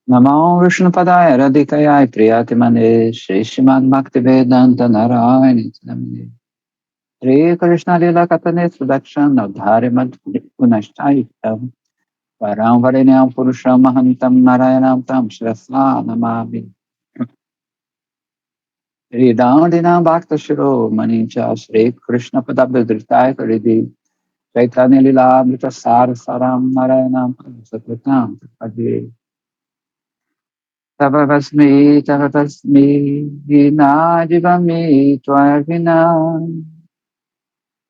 Namo Vishnupadaya Radhikaya Priyatimane Shri Srimad Bhaktivedanta Narayana Namine Shri Krishna Lila Katane Sudakshan Avdhari Mad Punashtayitam Param Varenyam Purusham Mahantam Narayanam Tam Shrasna Namami Shri Dandina Bhakta Shiro Manincha Shri Krishna Padabhidritaya Karidi Chaitanya Lila Amrita Sar Saram Narayanam Sapratam Adi Tavasmi Vinajivami Tvavina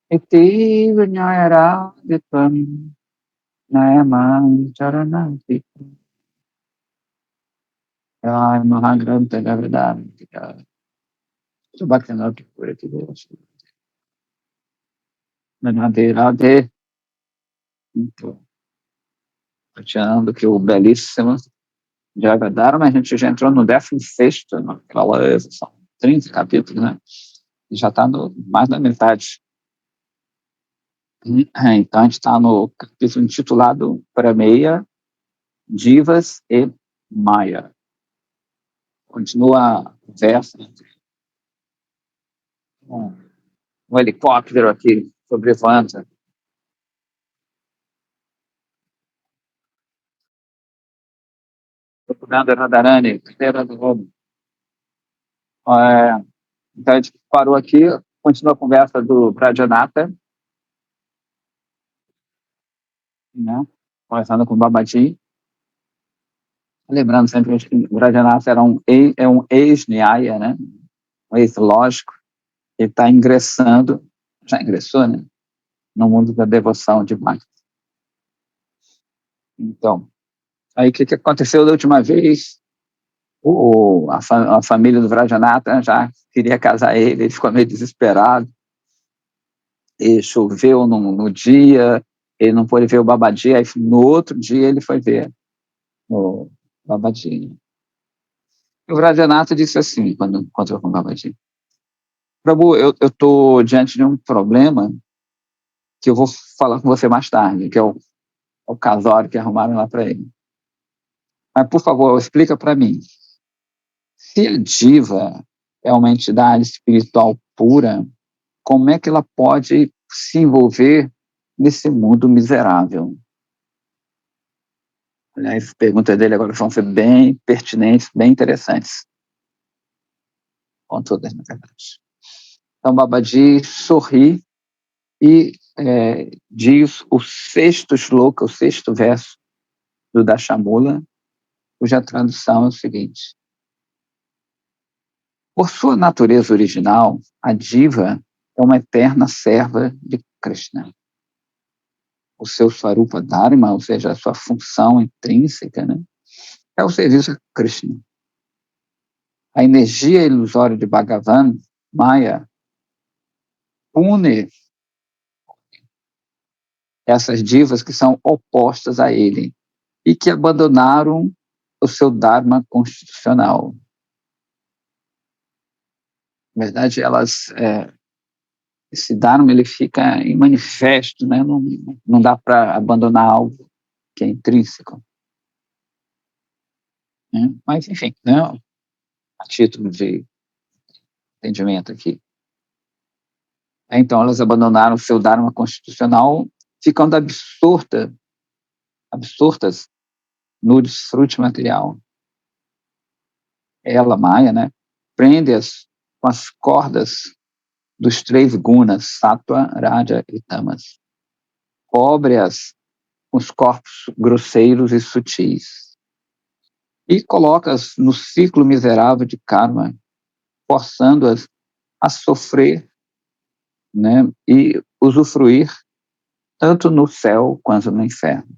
Iti Vinayaraditam Nayamam Charananti Rai Mahagranta Gavedantika Subhakanoti Puriti Devashi Radhe Radhe. Então, achando que o belíssimo Jagadharma, a gente já entrou no 16º, naquela, são 30 capítulos, né? E já está mais da metade. Então, a gente está no capítulo intitulado Prameya, Divas e Maya. Continua o verso. Um helicóptero aqui sobrevoando. Procurando Radharani, carteira do roubo. Então, a gente parou aqui, continua a conversa do Prajanata, né? Conversando com o Babaji. Lembrando sempre que o Prajanata é um ex-Nyaya, né? Um ex-lógico. Ele está ingressando, já ingressou, né? No mundo da devoção de Bhakti. Então, aí o que aconteceu da última vez? A família do Vrajanata já queria casar ele ficou meio desesperado. E choveu no dia, ele não pôde ver o Babaji, aí no outro dia ele foi ver o Babaji. E o Vrajanata disse assim, quando encontrou com o Babaji: Prabhu, eu estou diante de um problema que eu vou falar com você mais tarde, que é o casório que arrumaram lá para ele. Mas, por favor, explica para mim. Se a diva é uma entidade espiritual pura, como é que ela pode se envolver nesse mundo miserável? As perguntas dele agora vão ser bem pertinentes, bem interessantes. Com todas, na verdade. Então, Babaji sorri e diz o 6º shloka, o 6º verso do Dashamula, cuja tradução é o seguinte: por sua natureza original, a diva é uma eterna serva de Krishna. O seu Swarupa Dharma, ou seja, a sua função intrínseca, né, é o serviço a Krishna. A energia ilusória de Bhagavan, Maya, une essas divas que são opostas a ele e que abandonaram o seu Dharma constitucional. Na verdade, esse Dharma ele fica em manifesto, né? Não dá para abandonar algo que é intrínseco. Né? Mas, enfim, né? A título de entendimento aqui. Então, elas abandonaram o seu Dharma constitucional, ficando absortas no desfrute material. Ela, Maya, né, prende-as com as cordas dos 3 gunas, Sattva, Raja e Tamas. Cobre-as com os corpos grosseiros e sutis. E coloca-as no ciclo miserável de karma, forçando-as a sofrer, né, e usufruir tanto no céu quanto no inferno.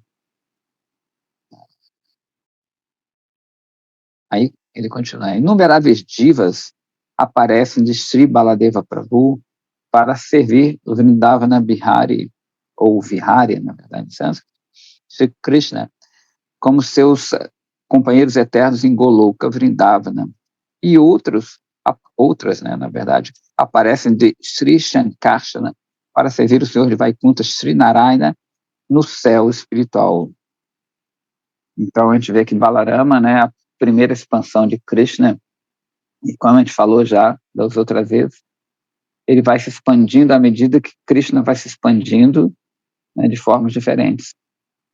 Aí ele continua: inumeráveis divas aparecem de Sri Baladeva Prabhu para servir o Vrindavana Bihari, ou Vihari, na verdade, em sânscrito, Sri Krishna, como seus companheiros eternos em Goloka, Vrindavana. E outras, né, na verdade, aparecem de Sri Shankarshana para servir o Senhor de Vaikuntha, Sri Narayana, no céu espiritual. Então a gente vê que Balarama, né, a primeira expansão de Krishna, e como a gente falou já das outras vezes, ele vai se expandindo à medida que Krishna vai se expandindo, né, de formas diferentes.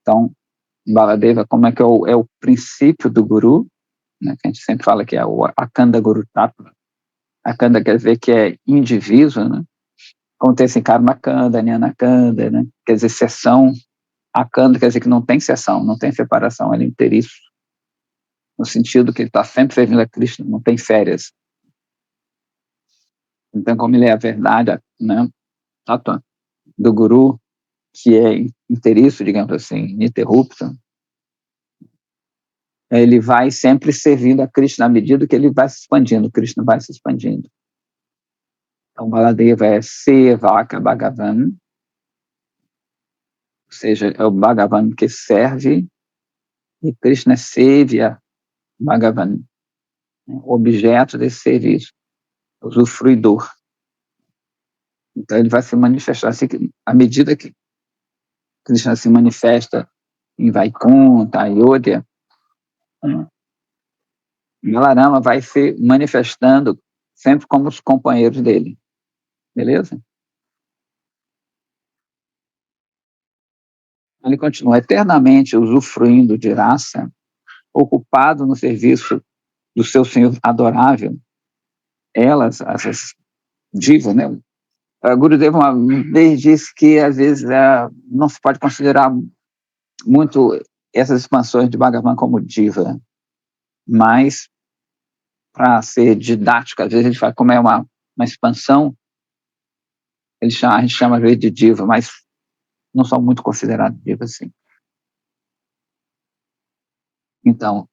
Então, Baladeva, como é que é o princípio do Guru, né, que a gente sempre fala que é o Akanda Guru Tattva. Akanda quer dizer que é indiviso, né? Como tem assim, Karmakanda, Jnanakanda, né? Quer dizer seção. Akanda quer dizer que não tem seção, não tem separação, ele é inteiriço, no sentido que ele está sempre servindo a Krishna, não tem férias. Então, como ele é a verdade, né, Tattva do Guru, que é inteiriço, digamos assim, ininterrupto, ele vai sempre servindo a Krishna à medida que ele vai se expandindo, Krishna vai se expandindo. Então, Baladeva é Sevaka Bhagavan, ou seja, é o Bhagavan que serve, e Krishna é Sevya Bhagavan, né, objeto desse serviço, usufruidor. Então, ele vai se manifestar assim, à medida que Krishna se manifesta em Vaikuntha, Ayodhya, né, Balarama vai se manifestando sempre como os companheiros dele. Beleza? Ele continua eternamente usufruindo de raça, ocupado no serviço do seu Senhor adorável. Elas, essas divas, né? A Gurudeva uma vez disse que, às vezes, não se pode considerar muito essas expansões de Bhagavan como diva, mas, para ser didático, às vezes a gente fala como é uma expansão, a gente chama às vezes de diva, mas não são muito considerados divas assim. Então,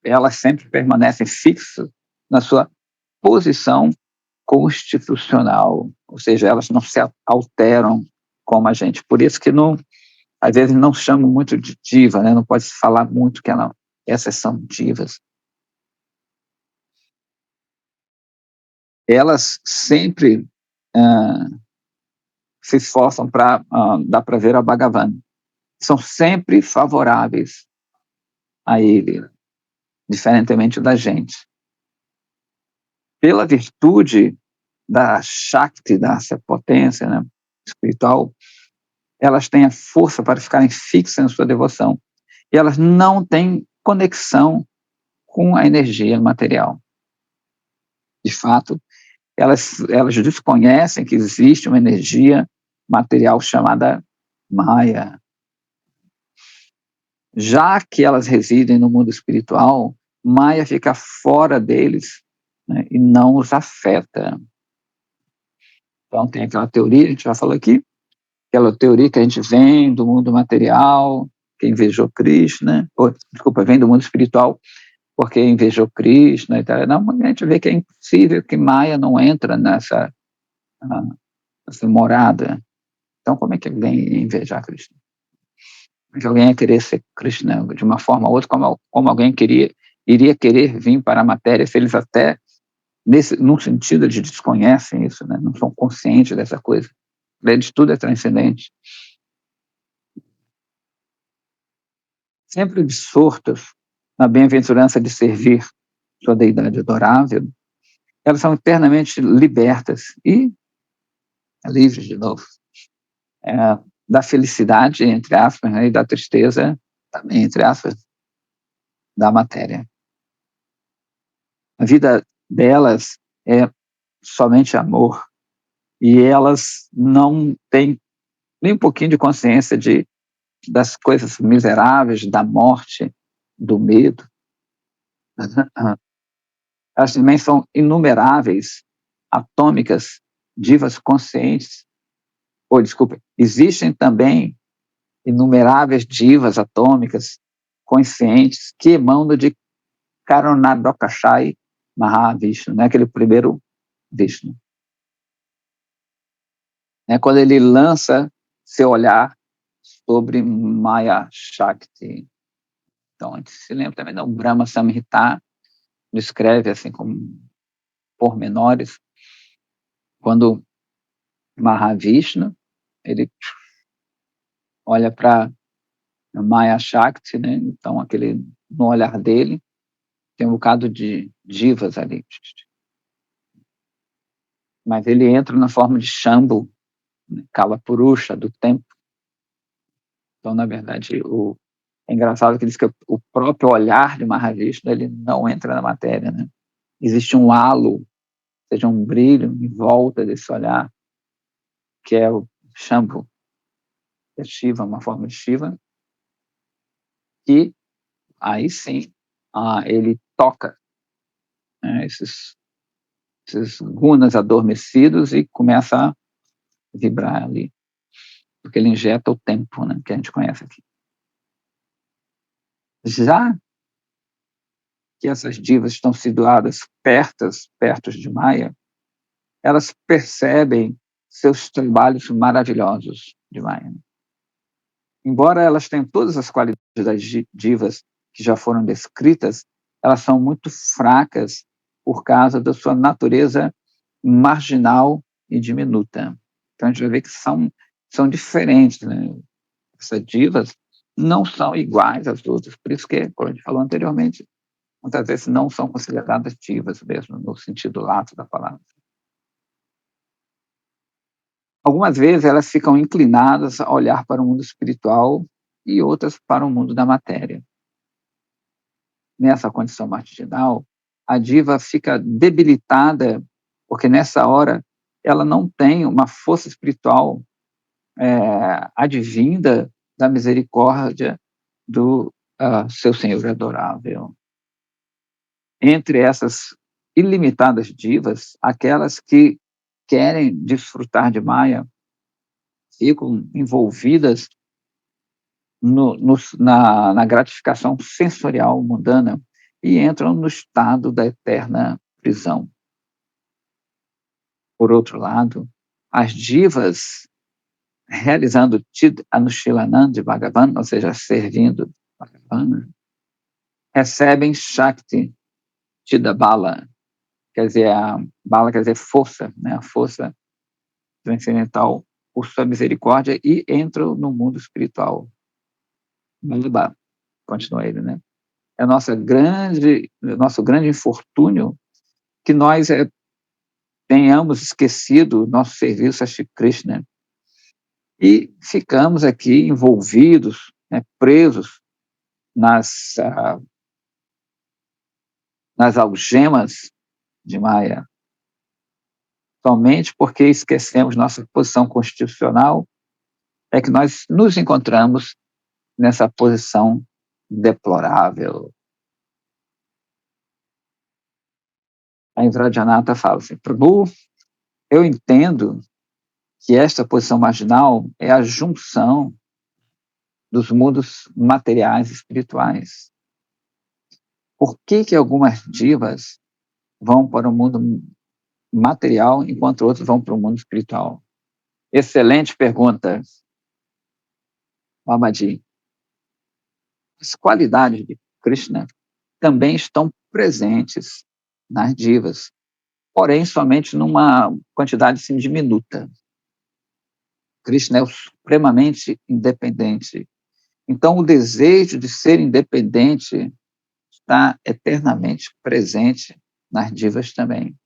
elas sempre permanecem fixas na sua posição constitucional, ou seja, elas não se alteram como a gente. Por isso que não, às vezes não chamam muito de diva, né? Não pode se falar muito que essas são divas. Elas sempre se esforçam para, dá para ver a Bhagavan, são sempre favoráveis a ele, diferentemente da gente. Pela virtude da Shakti, dessa potência, né, espiritual, elas têm a força para ficarem fixas na sua devoção. E elas não têm conexão com a energia material. De fato, elas desconhecem que existe uma energia material chamada Maya. Já que elas residem no mundo espiritual, Maya fica fora deles, né, e não os afeta. Então tem aquela teoria, a gente já falou aqui, aquela teoria que a gente vem do mundo material, que invejou Krishna, desculpa, vem do mundo espiritual, porque invejou Krishna e tal. Não, a gente vê que é impossível que Maya não entra nessa morada. Então, como é que alguém ia invejar Krishna? Como é que alguém ia querer ser Krishna de uma forma ou outra, como alguém iria querer vir para a matéria, se eles até, num sentido, eles desconhecem isso, né? Não são conscientes dessa coisa. Para eles tudo é transcendente. Sempre absortas na bem-aventurança de servir sua deidade adorável, elas são eternamente libertas e livres, de novo, da felicidade, entre aspas, né, e da tristeza, também, entre aspas, da matéria. A vida delas é somente amor, e elas não têm nem um pouquinho de consciência das coisas miseráveis, da morte, do medo. Elas também são inumeráveis, atômicas, divas conscientes. Desculpa, existem também inumeráveis divas atômicas conscientes que emanam de Karunadakashai Mahavishnu, né? Aquele primeiro Vishnu. Quando ele lança seu olhar sobre Maya Shakti. Então, a gente se lembra também do Brahma Samhita, descreve assim como pormenores, quando Mahavishnu, ele olha para Maya Shakti, né? Então, no olhar dele, tem um bocado de divas ali. Mas ele entra na forma de Shambhu, né? Kala Purusha, do tempo. Então, na verdade, é engraçado que ele diz que o próprio olhar de Mahavishnu, ele não entra na matéria, né? Existe um halo, ou seja, um brilho em volta desse olhar, que é o Shambhu, que é Shiva, uma forma de Shiva, que aí sim ele toca, né, esses gunas adormecidos e começa a vibrar ali, porque ele injeta o tempo, né, que a gente conhece aqui. Já que essas divas estão situadas perto de Maya, elas percebem seus trabalhos maravilhosos de Maya. Embora elas tenham todas as qualidades das divas que já foram descritas, elas são muito fracas por causa da sua natureza marginal e diminuta. Então a gente vai ver que são diferentes, né? Essas divas não são iguais às outras, por isso que, como a gente falou anteriormente, muitas vezes não são consideradas divas mesmo, no sentido lato da palavra. Algumas vezes elas ficam inclinadas a olhar para o mundo espiritual e outras para o mundo da matéria. Nessa condição marginal, a diva fica debilitada, porque nessa hora ela não tem uma força espiritual advinda da misericórdia do seu Senhor adorável. Entre essas ilimitadas divas, aquelas que querem desfrutar de Maya ficam envolvidas na gratificação sensorial mundana e entram no estado da eterna prisão. Por outro lado, as divas, realizando Chid Anushilana de Bhagavan, ou seja, servindo Bhagavan, recebem Shakti Chidabala, quer dizer, a bala quer dizer força, né? A força transcendental por sua misericórdia e entram no mundo espiritual. Balaba, continua ele, né? É nosso grande infortúnio que nós tenhamos esquecido nosso serviço a Shri Krishna e ficamos aqui envolvidos, né, presos nas algemas de Maya, somente porque esquecemos nossa posição constitucional, é que nós nos encontramos nessa posição deplorável. A Invrajanata fala assim: Prabhu, eu entendo que esta posição marginal é a junção dos mundos materiais e espirituais. Por que algumas divas vão para o mundo material enquanto outros vão para o mundo espiritual? Excelente pergunta, Babaji. As qualidades de Krishna também estão presentes nas divas, porém somente numa quantidade assim, diminuta. Krishna é supremamente independente. Então, o desejo de ser independente está eternamente presente nas divas também.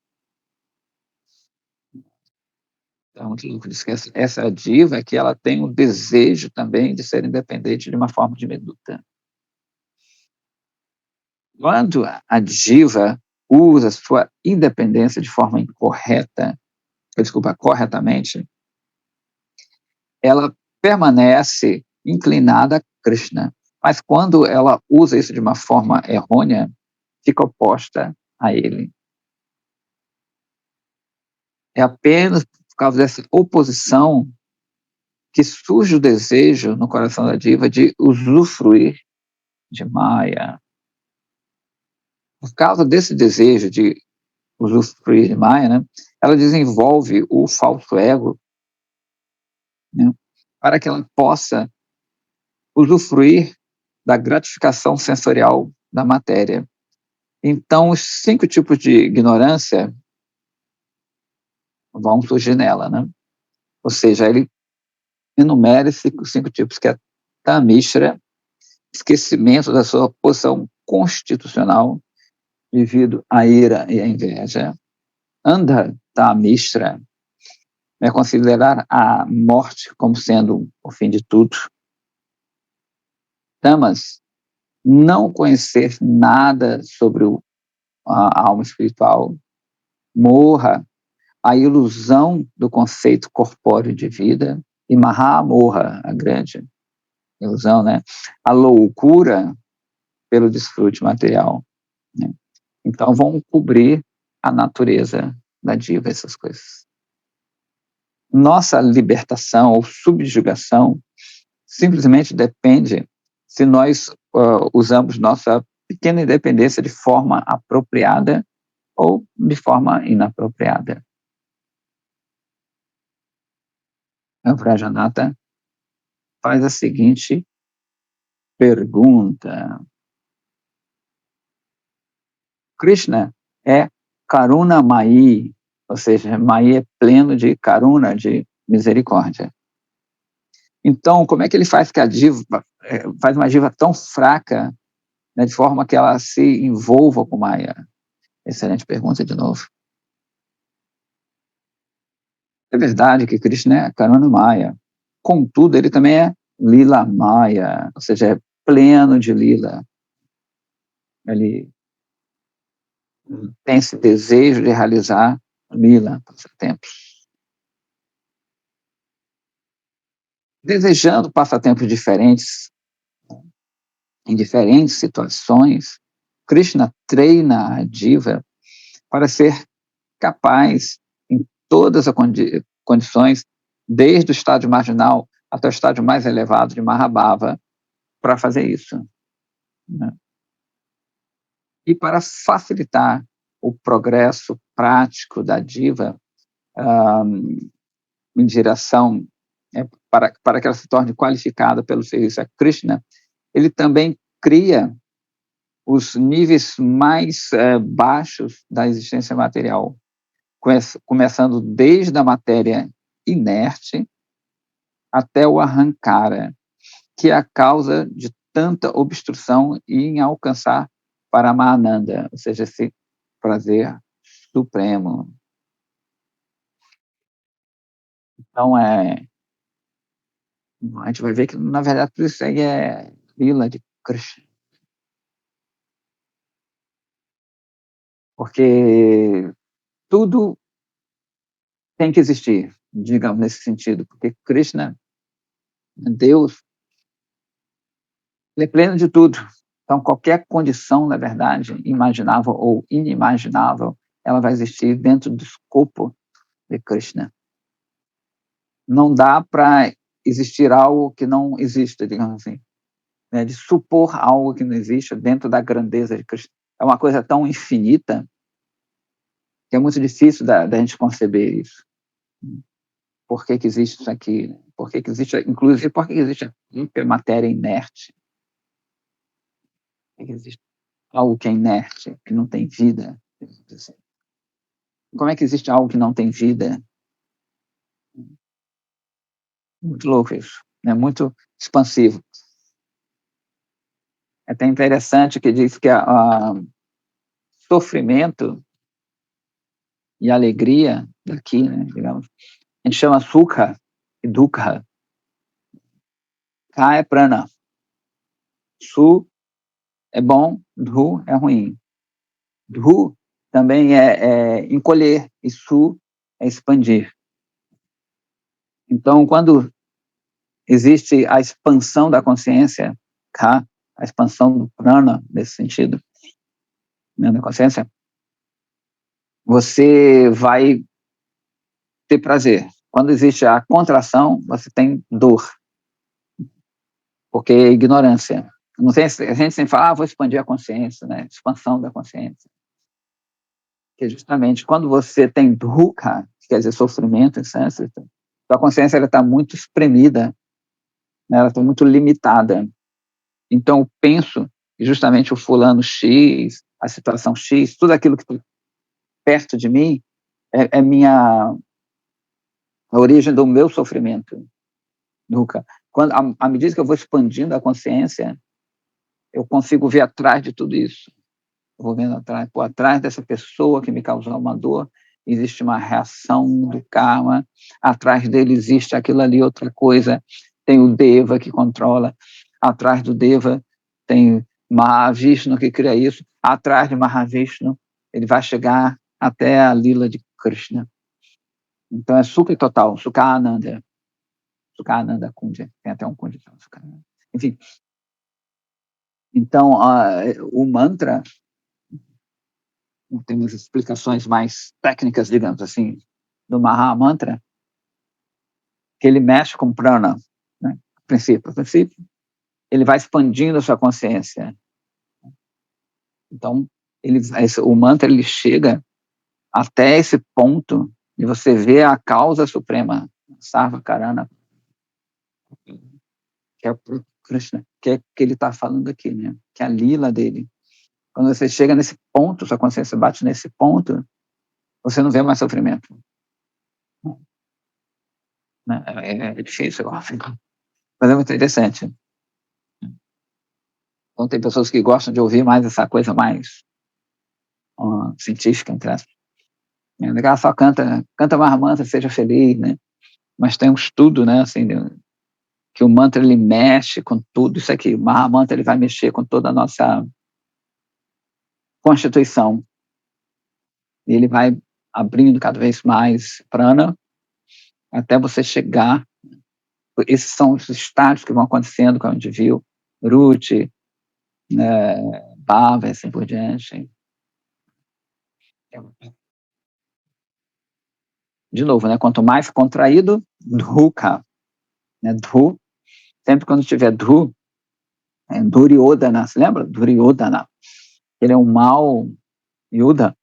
Então, diz que essa diva é que ela tem o desejo também de ser independente de uma forma diminuta. Quando a diva usa sua independência de forma corretamente, ela permanece inclinada a Krishna. Mas quando ela usa isso de uma forma errônea, fica oposta a ele. É apenas por causa dessa oposição que surge o desejo no coração da diva de usufruir de Maya. Por causa desse desejo de usufruir de Maya, né, ela desenvolve o falso ego, né, para que ela possa usufruir da gratificação sensorial da matéria. Então, os 5 tipos de ignorância vão surgir nela, né? Ou seja, ele enumera esses 5 tipos, que é Tamishra, esquecimento da sua posição constitucional devido à ira e à inveja. Andha Tamishra é considerar a morte como sendo o fim de tudo. Tamas, não conhecer nada sobre a alma espiritual. Morra, a ilusão do conceito corpóreo de vida. E Mahamorra, a grande ilusão, né? A loucura pelo desfrute material. Né? Então, vão cobrir a natureza da diva, essas coisas. Nossa libertação ou subjugação simplesmente depende se nós usamos nossa pequena independência de forma apropriada ou de forma inapropriada. A Vrajanata faz a seguinte pergunta. Krishna é Karuna Mai, ou seja, Mai é pleno de Karuna, de misericórdia. Então, como é que ele faz que a diva faz uma diva tão fraca, né, de forma que ela se envolva com Maya? Excelente pergunta de novo. É verdade que Krishna é Karuna Maya. Contudo, ele também é Lila Maya, ou seja, é pleno de Lila. Ele tem esse desejo de realizar Lila, passatempos. Desejando passatempos diferentes, em diferentes situações, Krishna treina a diva para ser capaz, em todas as condições, desde o estágio marginal até o estágio mais elevado de Mahabhava, para fazer isso. Né? E para facilitar o progresso prático da diva em direção para que ela se torne qualificada pelo serviço a Krishna, ele também cria os níveis mais baixos da existência material, começando desde a matéria inerte até o Ahankara, que é a causa de tanta obstrução em alcançar Paramananda, ou seja, esse prazer supremo. Então, a gente vai ver que, na verdade, tudo isso aí é lila de Krishna. Porque tudo tem que existir, digamos, nesse sentido, porque Krishna, Deus, ele é pleno de tudo. Então, qualquer condição, na verdade, imaginável ou inimaginável, ela vai existir dentro do escopo de Krishna. Não dá para existir algo que não existe, digamos assim, né? De supor algo que não existe dentro da grandeza de Krishna. É uma coisa tão infinita que é muito difícil da gente conceber isso. Por que existe isso aqui? Por que existe, inclusive, por que existe a matéria inerte? Por que existe algo que é inerte, que não tem vida? Como é que existe algo que não tem vida? Muito louco isso, né? Muito expansivo. É até interessante que diz que sofrimento e alegria daqui, né, digamos, a gente chama sukha e dukkha. Ka é prana. Su é bom, dhu é ruim. Dhu também é encolher, e su é expandir. Então, quando existe a expansão da consciência, ka, a expansão do prana, nesse sentido, né, da consciência, você vai ter prazer. Quando existe a contração, você tem dor, porque é ignorância. Não tem, a gente sempre fala, vou expandir a consciência, né? Expansão da consciência. Que justamente quando você tem dukkha, que quer dizer sofrimento em sânscrito, a consciência está muito espremida, né? Ela está muito limitada. Então, eu penso que justamente o fulano X, a situação X, tudo aquilo que está perto de mim, é minha a origem do meu sofrimento. Nunca. À medida que eu vou expandindo a consciência, eu consigo ver atrás de tudo isso. Eu vou vendo atrás, por atrás dessa pessoa que me causou uma dor, existe uma reação do karma, atrás dele existe aquilo ali, outra coisa, tem o Deva que controla, atrás do Deva tem Mahavishnu que cria isso, atrás de Mahavishnu ele vai chegar até a Lila de Krishna. Então é Sukha total, Sukhananda Kundya, tem até um Kundya, enfim. Então, o mantra tem umas explicações mais técnicas, digamos assim, do Mahamantra, que ele mexe com prana, né? A princípio, ele vai expandindo a sua consciência. Então, o mantra ele chega até esse ponto de você ver a causa suprema, Sarva Karana, que é o Krishna, que é que ele está falando aqui, né? Que é a lila dele. Quando você chega nesse ponto, sua consciência bate nesse ponto, você não vê mais sofrimento. É difícil, mas é muito interessante. Então, tem pessoas que gostam de ouvir mais essa coisa mais científica, entre aspas. Ela só canta Mahamantra, seja feliz, né? Mas tem um estudo, né, assim, que o mantra ele mexe com tudo isso aqui. O Mahamantra ele vai mexer com toda a nossa constituição. E ele vai abrindo cada vez mais prana até você chegar. Esses são os estágios que vão acontecendo, como a gente viu, Ruti, Bhava, assim por diante. De novo, né? Quanto mais contraído, Dhruka, né? Dhru, sempre quando tiver Dhru, Duryodhana, você lembra? Duryodhana, ele é um mau Yuda,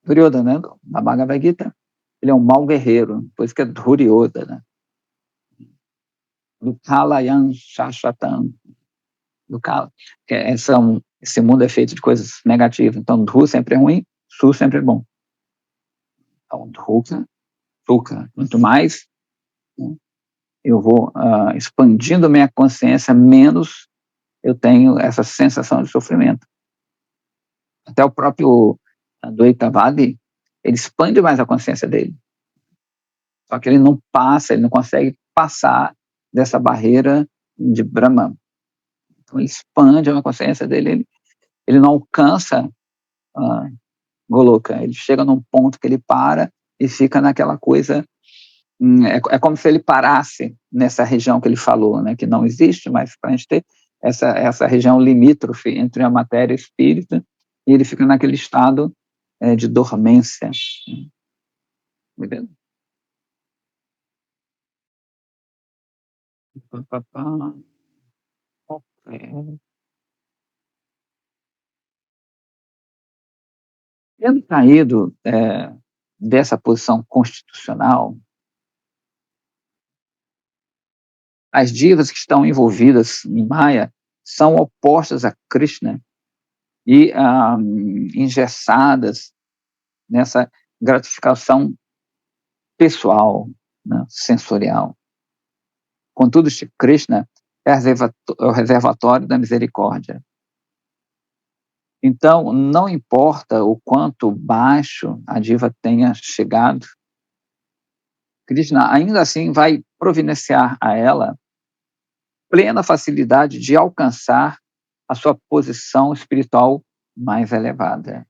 Duryodhana, né? Na Bhagavad Gita, ele é um mau guerreiro, por isso que é Duryodhana. Lukalayan Shashvatam, esse mundo é feito de coisas negativas, então Dhru sempre é ruim, Su sempre é bom. Então, Dhruka, quanto mais eu vou expandindo minha consciência, menos eu tenho essa sensação de sofrimento. Até o próprio Dvaitavadi, ele expande mais a consciência dele. Só que ele não consegue passar dessa barreira de Brahman. Então ele expande a consciência dele, ele não alcança Goloka, ele chega num ponto que ele para e fica naquela coisa. É como se ele parasse nessa região que ele falou, né, que não existe, mas para a gente ter essa região limítrofe entre a matéria e o espírito, e ele fica naquele estado de dormência. Entendeu? Tendo caído dessa posição constitucional, as divas que estão envolvidas em Maya são opostas a Krishna e engessadas nessa gratificação pessoal, né, sensorial. Contudo, Krishna é o reservatório da misericórdia. Então, não importa o quanto baixo a diva tenha chegado, Krishna ainda assim vai providenciar a ela plena facilidade de alcançar a sua posição espiritual mais elevada.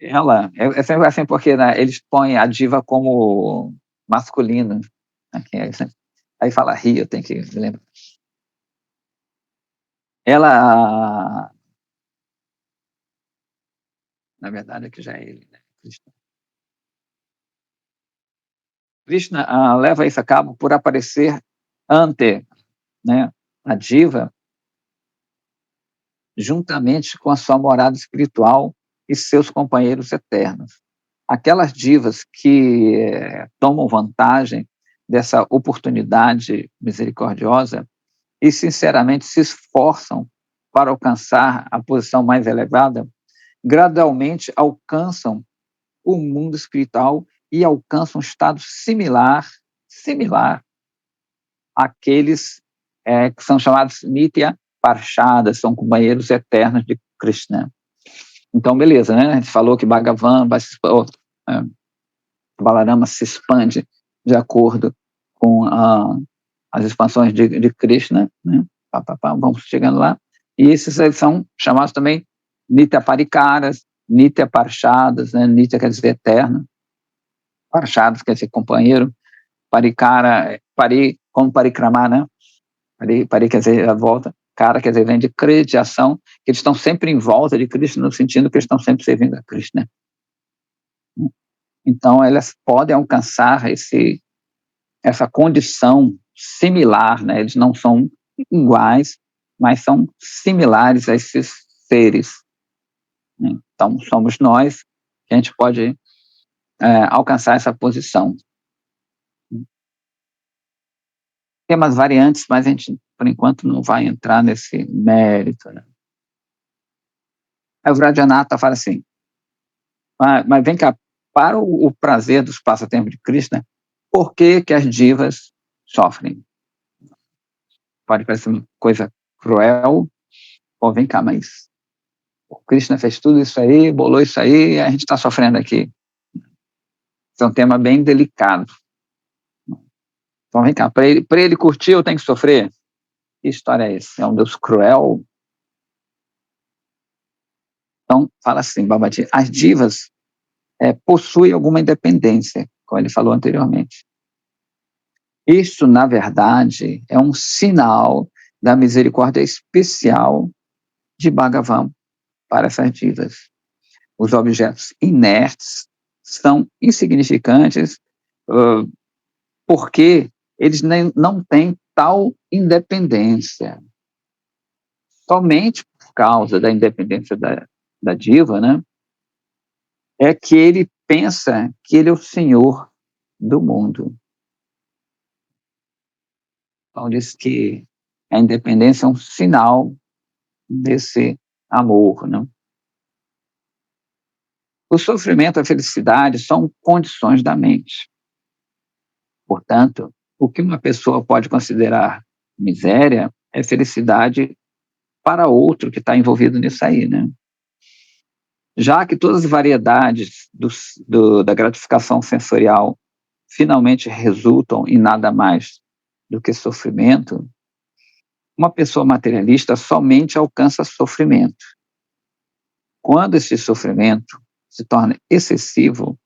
Ela é sempre assim porque, né, eles põem a diva como masculino. Aí fala eu tenho que me lembrar. Ela, na verdade, aqui já é ele, né? Krishna leva isso a cabo por aparecer ante, né, a diva, juntamente com a sua morada espiritual e seus companheiros eternos. Aquelas divas que tomam vantagem dessa oportunidade misericordiosa e, sinceramente, se esforçam para alcançar a posição mais elevada, gradualmente alcançam o mundo espiritual e alcançam um estado similar àqueles que são chamados Nitya Parshadas, são companheiros eternos de Krishna. Então, beleza, né? A gente falou que Bhagavan, Balarama se expande de acordo com as expansões de Krishna, né? Vamos chegando lá. E esses são chamados também Nitya Parikaras, Nitya Parshadas, né? Nitya quer dizer eterno, Parshadas quer dizer companheiro, Parikara, como parikramar, né? Pari quer dizer a volta, cara quer dizer vem de Krishna, de ação, que eles estão sempre em volta de Krishna, no sentido que eles estão sempre servindo a Krishna. Então, elas podem alcançar essa condição similar, né? Eles não são iguais, mas são similares a esses seres. Então, somos nós que a gente pode alcançar essa posição. Tem umas variantes, mas a gente, por enquanto, não vai entrar nesse mérito, né? Aí o Vrajanatha fala assim, mas vem cá, para o prazer dos passatempos de Krishna, por que as divas sofrem? Pode parecer uma coisa cruel, ou vem cá, mas o Krishna fez tudo isso aí, bolou isso aí, e a gente está sofrendo aqui. Esse é um tema bem delicado. Então vem cá, para ele curtir eu tenho que sofrer? Que história é essa? É um Deus cruel? Então fala assim, Babaji, as divas possuem alguma independência, como ele falou anteriormente. Isso, na verdade, é um sinal da misericórdia especial de Bhagavan para essas divas. Os objetos inertes são insignificantes porque eles não têm tal independência. Somente por causa da independência da diva, né, é que ele pensa que ele é o senhor do mundo. Então, diz que a independência é um sinal desse amor, né? O sofrimento e a felicidade são condições da mente. Portanto, o que uma pessoa pode considerar miséria é felicidade para outro que está envolvido nisso aí, né? Já que todas as variedades da gratificação sensorial finalmente resultam em nada mais do que sofrimento, uma pessoa materialista somente alcança sofrimento. Quando esse sofrimento se torna excessivo,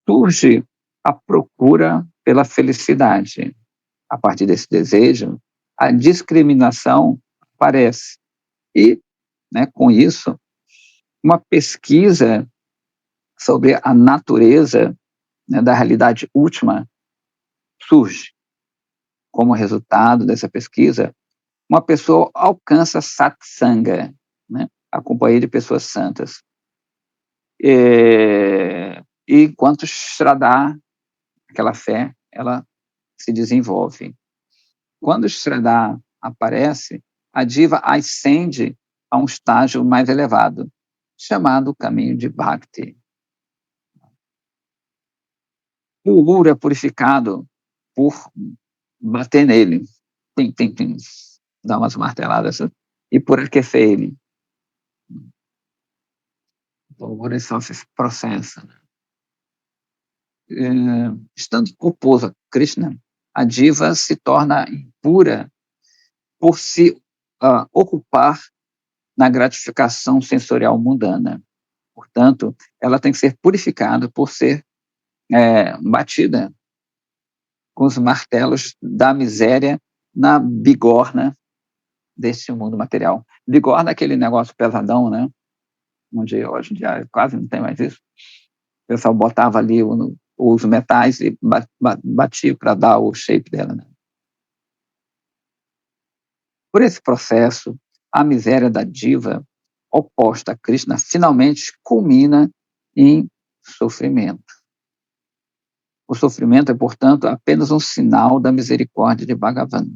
surge a procura pela felicidade. A partir desse desejo, a discriminação aparece. E, né, com isso, uma pesquisa sobre a natureza, né, da realidade última surge. Como resultado dessa pesquisa, uma pessoa alcança satsanga, né, a companhia de pessoas santas. E enquanto Shraddha, aquela fé, ela se desenvolve. Quando o Shraddha aparece, a diva ascende a um estágio mais elevado, chamado caminho de Bhakti. O ouro é purificado por bater nele, tem, dar umas marteladas, e por aquecer ele. O ouro é só esse processo. Estando oposto a Krishna, a diva se torna impura por se ocupar na gratificação sensorial mundana. Portanto, ela tem que ser purificada por ser batida com os martelos da miséria na bigorna desse mundo material. Bigorna é aquele negócio pesadão, né? Onde hoje em dia quase não tem mais isso. O pessoal botava ali os metais e batia para dar o shape dela, né? Por esse processo, a miséria da diva, oposta a Krishna, finalmente culmina em sofrimento. O sofrimento é, portanto, apenas um sinal da misericórdia de Bhagavan.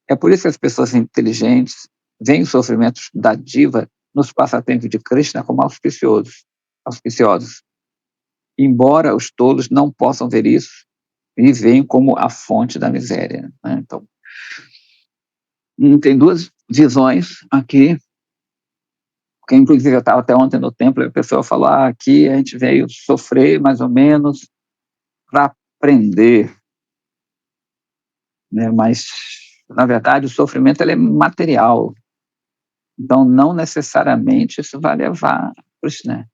É por isso que as pessoas inteligentes veem os sofrimentos da diva nos passatempos de Krishna como auspiciosos, embora os tolos não possam ver isso e veem como a fonte da miséria. Né? Então, tem duas visões aqui, que inclusive eu estava até ontem no templo e a pessoa falou, aqui a gente veio sofrer mais ou menos para aprender, né? Mas, na verdade, o sofrimento ele é material, então não necessariamente isso vai levar para isso, né?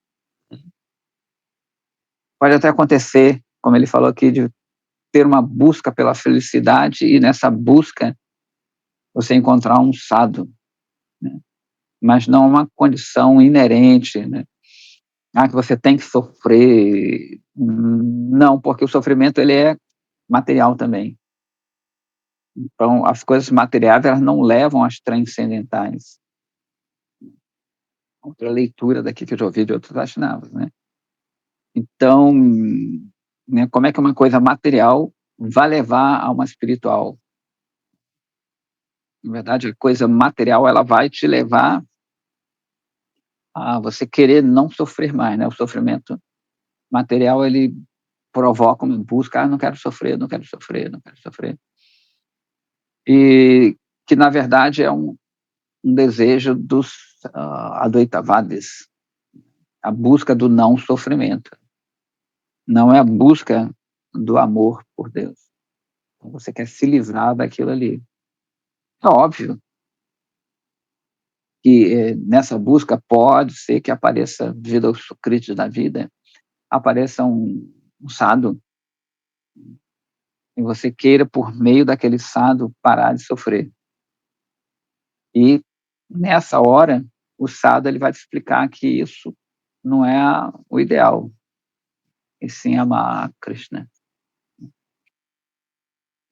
Pode até acontecer, como ele falou aqui, de ter uma busca pela felicidade e nessa busca você encontrar um sadhu, né? Mas não uma condição inerente, né? Que você tem que sofrer. Não, porque o sofrimento ele é material também. Então, as coisas materiais elas não levam às transcendentais. Outra leitura daqui que eu já ouvi de outros Vaishnavas, né? Então, né, como é que uma coisa material vai levar a uma espiritual? Na verdade, a coisa material ela vai te levar a você querer não sofrer mais, né? O sofrimento material ele provoca uma busca, não quero sofrer, não quero sofrer, não quero sofrer. E que, na verdade, é um desejo dos Advaitavadis, a busca do não sofrimento. Não é a busca do amor por Deus. Você quer se livrar daquilo ali. É óbvio que nessa busca pode ser que apareça, devido aos sucritos da vida, apareça um sadhu e você queira, por meio daquele sadhu, parar de sofrer. E nessa hora, o sadhu ele vai te explicar que isso não é o ideal, e sim amar Krishna.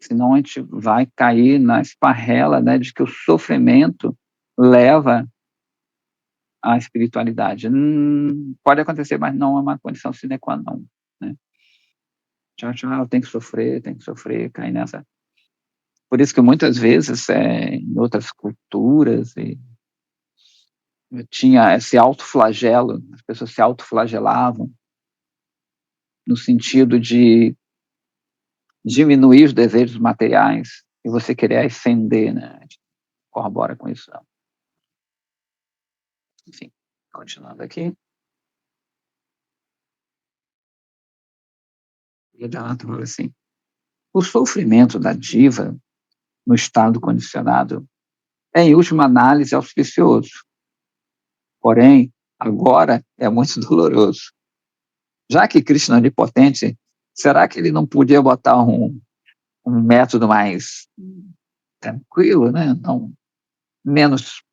Senão a gente vai cair na esparrela, né, de que o sofrimento leva à espiritualidade. Pode acontecer, mas não é uma condição sine qua non, né? Tchau, tem que sofrer, cair nessa. Por isso que muitas vezes, em outras culturas, tinha esse autoflagelo, as pessoas se autoflagelavam, no sentido de diminuir os desejos materiais e você querer ascender, né? A gente corrobora com isso. Não. Enfim, continuando aqui. Vedanta fala assim, o sofrimento da diva no estado condicionado é, em última análise, auspicioso. Porém, agora é muito doloroso. Já que Krishna é onipotente, será que ele não podia botar um método mais tranquilo, né? Não, menos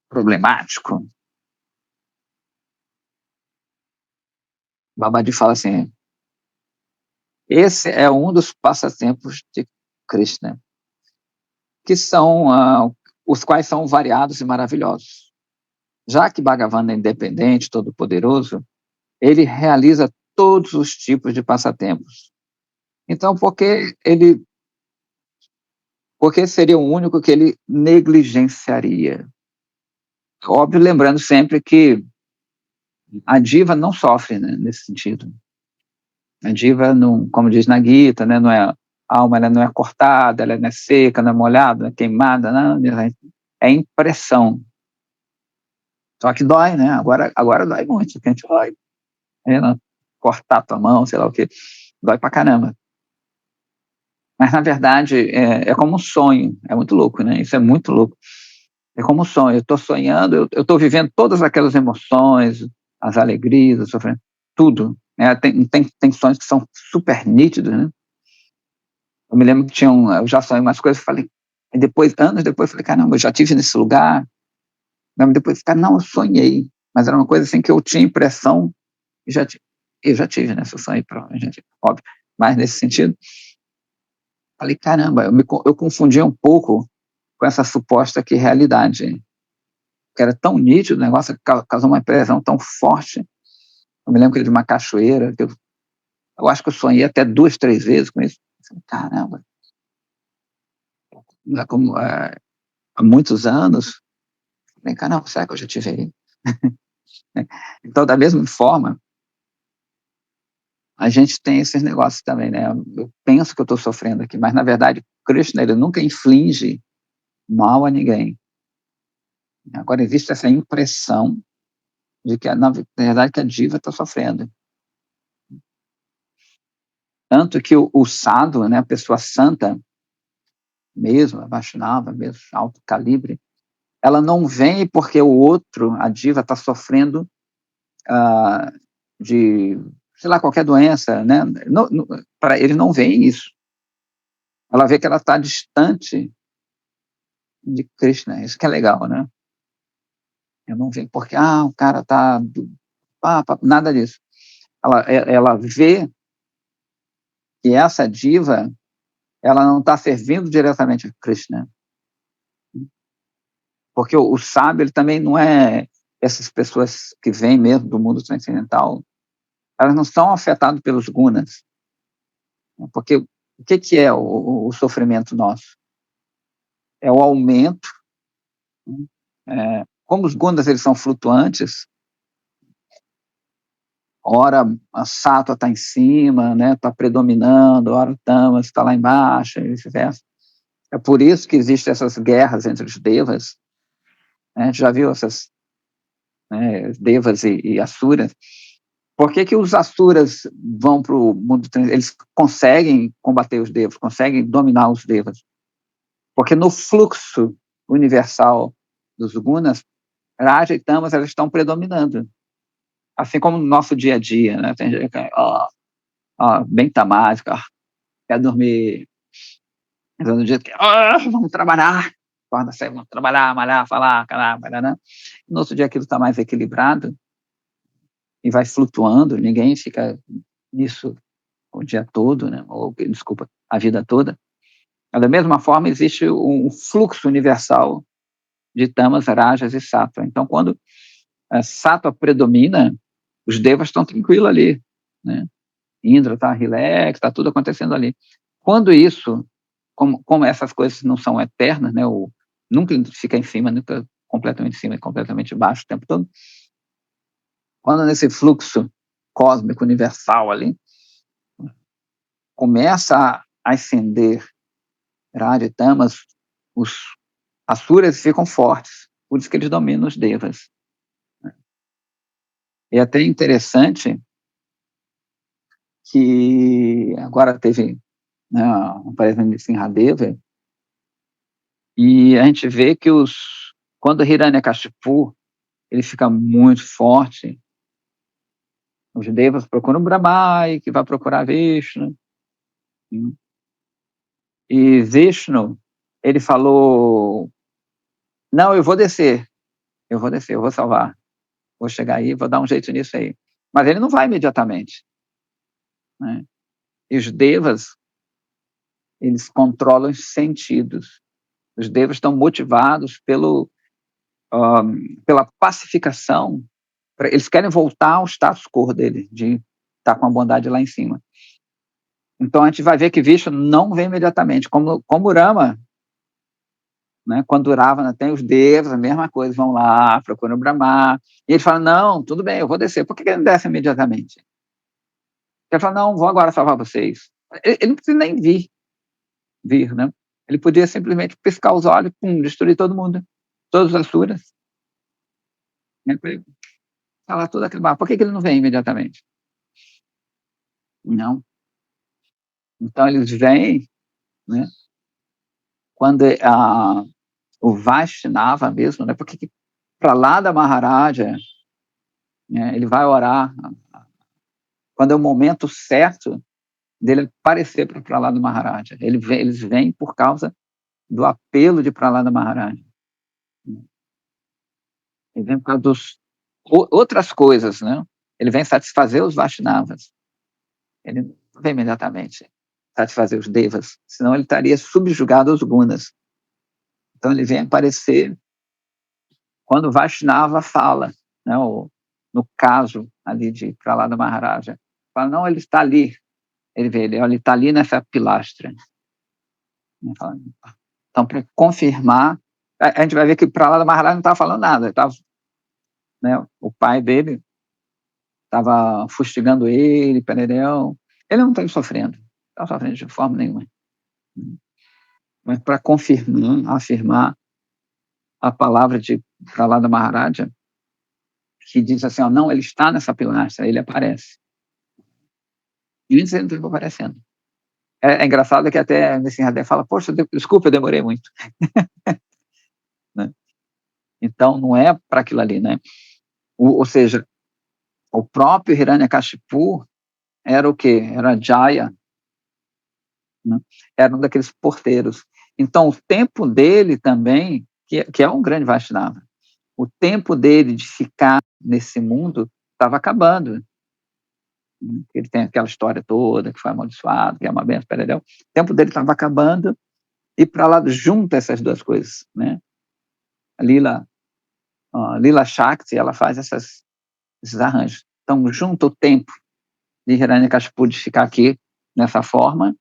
problemático? Babadi fala assim, esse é um dos passatempos de Krishna, que são os quais são variados e maravilhosos. Já que Bhagavan é independente, todo-poderoso, ele realiza todos os tipos de passatempos. Então, porque seria o único que ele negligenciaria? Óbvio, lembrando sempre que a diva não sofre, né, nesse sentido. A diva, não, como diz na Gita, né, não é, a alma ela não é cortada, ela não é seca, não é molhada, não é queimada, não, é impressão. Só que dói, né? Agora dói muito, que a gente dói. Cortar tua mão, sei lá o que, dói pra caramba. Mas, na verdade, é como um sonho. É muito louco, né? Isso é muito louco. É como um sonho. Eu estou sonhando, eu estou vivendo todas aquelas emoções, as alegrias, o sofrimento, tudo. Tem sonhos que são super nítidos, né? Eu me lembro que eu já sonhei umas coisas, falei, e depois, anos depois, falei, caramba, eu já tive nesse lugar. Mas depois, cara, não, eu sonhei. Mas era uma coisa assim que eu tinha impressão, eu já tive nessa sonho, provavelmente, óbvio. Mas nesse sentido, falei, caramba, eu confundi um pouco com essa suposta que realidade, que era tão nítido, o negócio causou uma impressão tão forte. Eu me lembro que era de uma cachoeira, que eu acho que eu sonhei até 2, 3 vezes com isso. Falei, caramba, como, há muitos anos, Falei, caramba, será que eu já tive aí? Então, da mesma forma, a gente tem esses negócios também, né? Eu penso que eu estou sofrendo aqui, mas, na verdade, Krishna, ele nunca inflige mal a ninguém. Agora, existe essa impressão de que, na verdade, que a diva está sofrendo. Tanto que o sadhu, né, a pessoa santa mesmo, a Vaishnava mesmo, alto calibre, ela não vem porque o outro, a diva, está sofrendo de, sei lá, qualquer doença, né? Para eles não veem isso. Ela vê que ela está distante de Krishna, isso que é legal, né? Eu não vejo porque, o cara está... nada disso. Ela vê que essa diva, ela não está servindo diretamente a Krishna. Porque o sábio, ele também não é essas pessoas que vêm mesmo do mundo transcendental, elas não são afetadas pelos gunas. Porque o que é o sofrimento nosso? É o aumento. Como os gunas, eles são flutuantes, ora a sátua está em cima, né, está predominando, ora o tamas está lá embaixo, e vice-versa. É por isso que existem essas guerras entre os devas. Né? A gente já viu essas, né, devas e asuras. Por que os asuras vão para o mundo? Eles conseguem combater os devas, conseguem dominar os devas. Porque no fluxo universal dos gunas, Raja e Tamas, elas estão predominando. Assim como no nosso dia a dia, né? Tem gente que bem tamásica, quer dormir. Então, no dia que vamos trabalhar, acorda cedo, vamos trabalhar, malhar, falar, caramba, né? No outro dia aquilo está mais equilibrado e vai flutuando, ninguém fica nisso o dia todo, né? Ou, desculpa, a vida toda. Da mesma forma, existe um fluxo universal de tamas, rajas e sattva. Então, quando a sattva predomina, os devas estão tranquilos ali, né? Indra está relax, está tudo acontecendo ali. Quando isso, como essas coisas não são eternas, né? Nunca fica em cima, nunca completamente em cima e completamente embaixo o tempo todo. Quando nesse fluxo cósmico universal ali começa a ascender Raja e Tamas, os asuras ficam fortes, por isso que eles dominam os devas. E é até interessante que agora teve, né, um aparecimento de Sinhadeva, e a gente vê que quando Hiranyakashipu ele fica muito forte, os devas procuram Brahma, que vai procurar Vishnu. E Vishnu, ele falou, não, eu vou descer, eu vou salvar, vou chegar aí, vou dar um jeito nisso aí. Mas ele não vai imediatamente. Né? E os devas, eles controlam os sentidos. Os devas estão motivados pela pacificação. Eles querem voltar ao status quo dele, de estar com a bondade lá em cima. Então a gente vai ver que Vishnu não vem imediatamente, como Rama, né? Quando Ravana tem os devas, a mesma coisa, vão lá, procuram o Brahma, e ele fala, não, tudo bem, eu vou descer. Por que ele não desce imediatamente? Ele fala, não, vou agora salvar vocês. Ele não precisa nem vir, né? Ele podia simplesmente piscar os olhos, pum, destruir todo mundo, todos os asuras. Falar tudo aquilo. Por que ele não vem imediatamente? Não. Então eles vêm, né? Quando o Vaishnava mesmo, né? Porque para lá da Maharaja, né, ele vai orar quando é o momento certo dele aparecer para lá do Maharaja. Eles vêm por causa do apelo de Prahlada Maharaja. Ele vem por causa outras coisas, né? Ele vem satisfazer os Vaishnavas. Ele não vem imediatamente satisfazer os Devas, senão ele estaria subjugado aos Gunas. Então ele vem aparecer quando o Vaishnava fala, né? No caso ali de Prahlada Maharaja. Fala, não, ele está ali. Ele está ali nessa pilastra. Então, para confirmar A gente vai ver que Prahlada Maharaj não estava falando nada. Né, o pai dele estava fustigando ele, Pererel. Ele não estava sofrendo. Não estava sofrendo de forma nenhuma. Mas para afirmar a palavra de Prahlada Maharaja, que diz assim, ó, não, ele está nessa pilastra, ele aparece. E ele não estava aparecendo. É engraçado que até nesse Radé fala, poxa, desculpa, eu demorei muito. Né? Então, não é para aquilo ali, né? Ou seja, o próprio Hiranyakashipu era o quê? Era Jaya, né? Era um daqueles porteiros. Então, o tempo dele também, que é um grande Vaishnava, o tempo dele de ficar nesse mundo estava acabando. Ele tem aquela história toda, que foi amaldiçoado, que é uma benção, o tempo dele estava acabando, e para lá junta essas duas coisas, né? A Lila Shakti, ela faz esses arranjos. Então, junta o tempo de Hiranyakashipu de ficar aqui, nessa forma,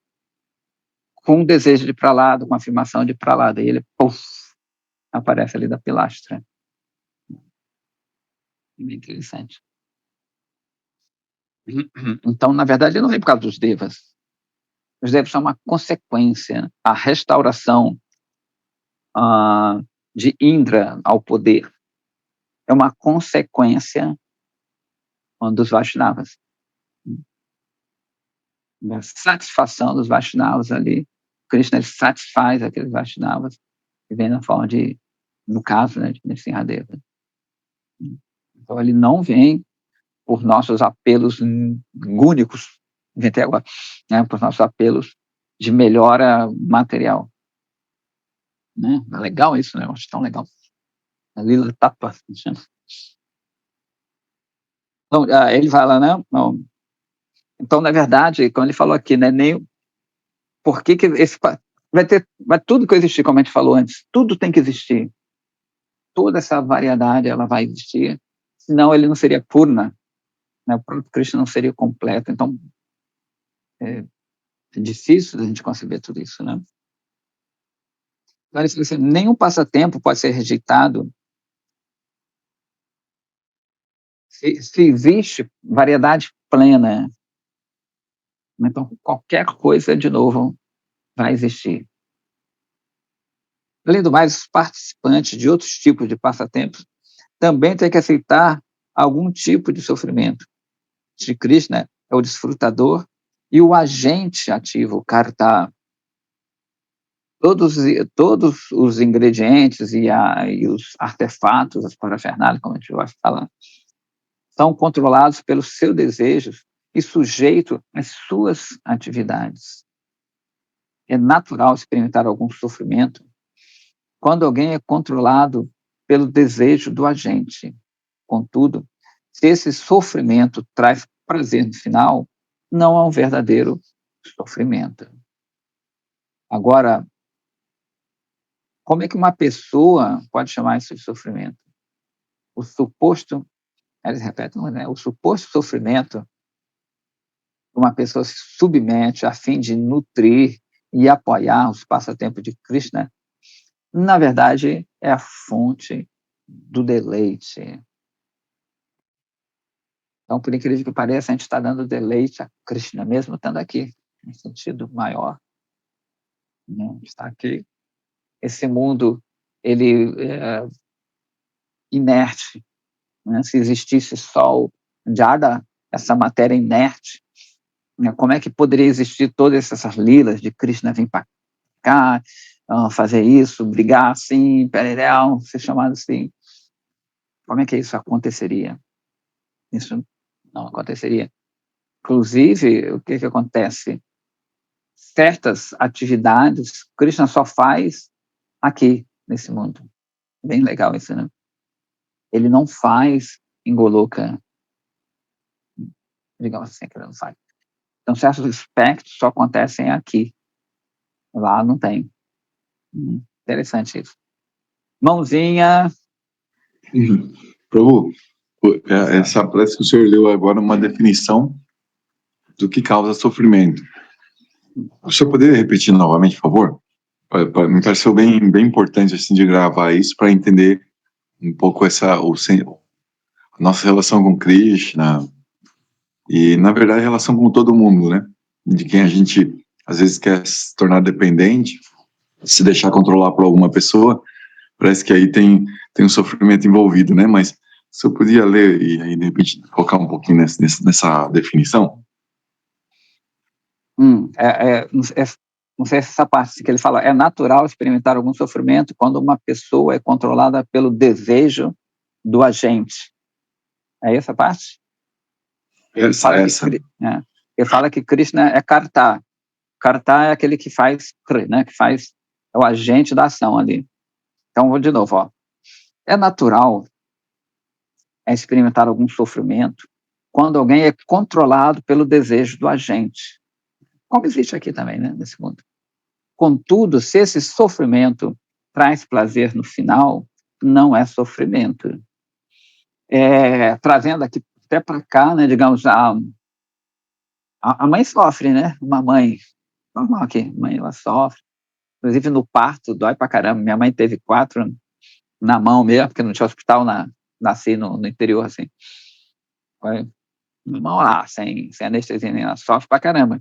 com o desejo de ir para lá, com a afirmação de ir para lá, daí ele, puff, aparece ali da pilastra. Bem interessante. Então, na verdade, ele não vem por causa dos devas. Os devas são uma consequência. A restauração de Indra ao poder é uma consequência dos Vaishnavas. A satisfação dos Vaishnavas ali, Krishna satisfaz aqueles Vaishnavas que vem na forma de, no caso, né, de Nrsimhadeva. Então ele não vem por nossos apelos únicos, inventei agora, né, por nossos apelos de melhora material. Né? É legal isso, né? Eu acho tão legal. A Lila Tapa. Então, ele fala, né? Então, na verdade, quando ele falou aqui, né, nem por que esse vai tudo que existir, como a gente falou antes, tudo tem que existir. Toda essa variedade ela vai existir, senão ele não seria purna, né? O próprio Krishna não seria completo. Então, é difícil a gente conceber tudo isso, né? Agora, nenhum passatempo pode ser rejeitado se existe variedade plena. Então, qualquer coisa, de novo, vai existir. Além do mais, os participantes de outros tipos de passatempos também têm que aceitar algum tipo de sofrimento. Shri Krishna é o desfrutador e o agente ativo, o karta. Todos os ingredientes e os artefatos, as parafernálias, como a gente vai falar, são controlados pelos seus desejos e sujeitos às suas atividades. É natural experimentar algum sofrimento quando alguém é controlado pelo desejo do agente. Contudo, se esse sofrimento traz prazer no final, não é um verdadeiro sofrimento. Agora, como é que uma pessoa pode chamar isso de sofrimento? O suposto, eles repetem, né? O suposto sofrimento uma pessoa se submete a fim de nutrir e apoiar os passatempos de Krishna, na verdade, é a fonte do deleite. Então, por incrível que pareça, a gente está dando deleite a Krishna, mesmo estando aqui, em sentido maior. Né? Está aqui. Esse mundo, ele é inerte. Né? Se existisse só o Jada, essa matéria inerte, né? Como é que poderia existir todas essas lilas de Krishna vir para cá, fazer isso, brigar assim, pererel, ser chamado assim? Como é que isso aconteceria? Isso não aconteceria. Inclusive, o que acontece? Certas atividades Krishna só faz aqui, nesse mundo. Bem legal isso, né? Ele não faz em Goloka. Digamos assim, que ele não faz. Então, certos aspectos só acontecem aqui. Lá não tem. Interessante isso. Mãozinha. Prabhu, parece que o senhor deu agora uma definição do que causa sofrimento. O senhor poderia repetir novamente, por favor? Me pareceu bem importante assim, de gravar isso para entender um pouco a nossa relação com Krishna e, na verdade, a relação com todo mundo, né? De quem a gente, às vezes, quer se tornar dependente, se deixar controlar por alguma pessoa, parece que aí tem um sofrimento envolvido, né? Mas se eu podia ler e aí, de repente, colocar um pouquinho nessa definição. Não sei se essa parte que ele fala, é natural experimentar algum sofrimento quando uma pessoa é controlada pelo desejo do agente. É essa parte? Ele fala que Krishna é Karta. Karta é aquele que faz, né, é o agente da ação ali. Então, vou de novo, ó. É natural experimentar algum sofrimento quando alguém é controlado pelo desejo do agente. Como existe aqui também, né, nesse mundo. Contudo, se esse sofrimento traz prazer no final, não é sofrimento. Trazendo aqui até para cá, né, digamos, a mãe sofre, né? Uma mãe, normal aqui, a mãe ela sofre. Inclusive no parto, dói pra caramba. Minha mãe teve 4 na mão mesmo, porque não tinha hospital, nasci no interior, assim. Foi na mão lá, sem anestesia, ela sofre pra caramba.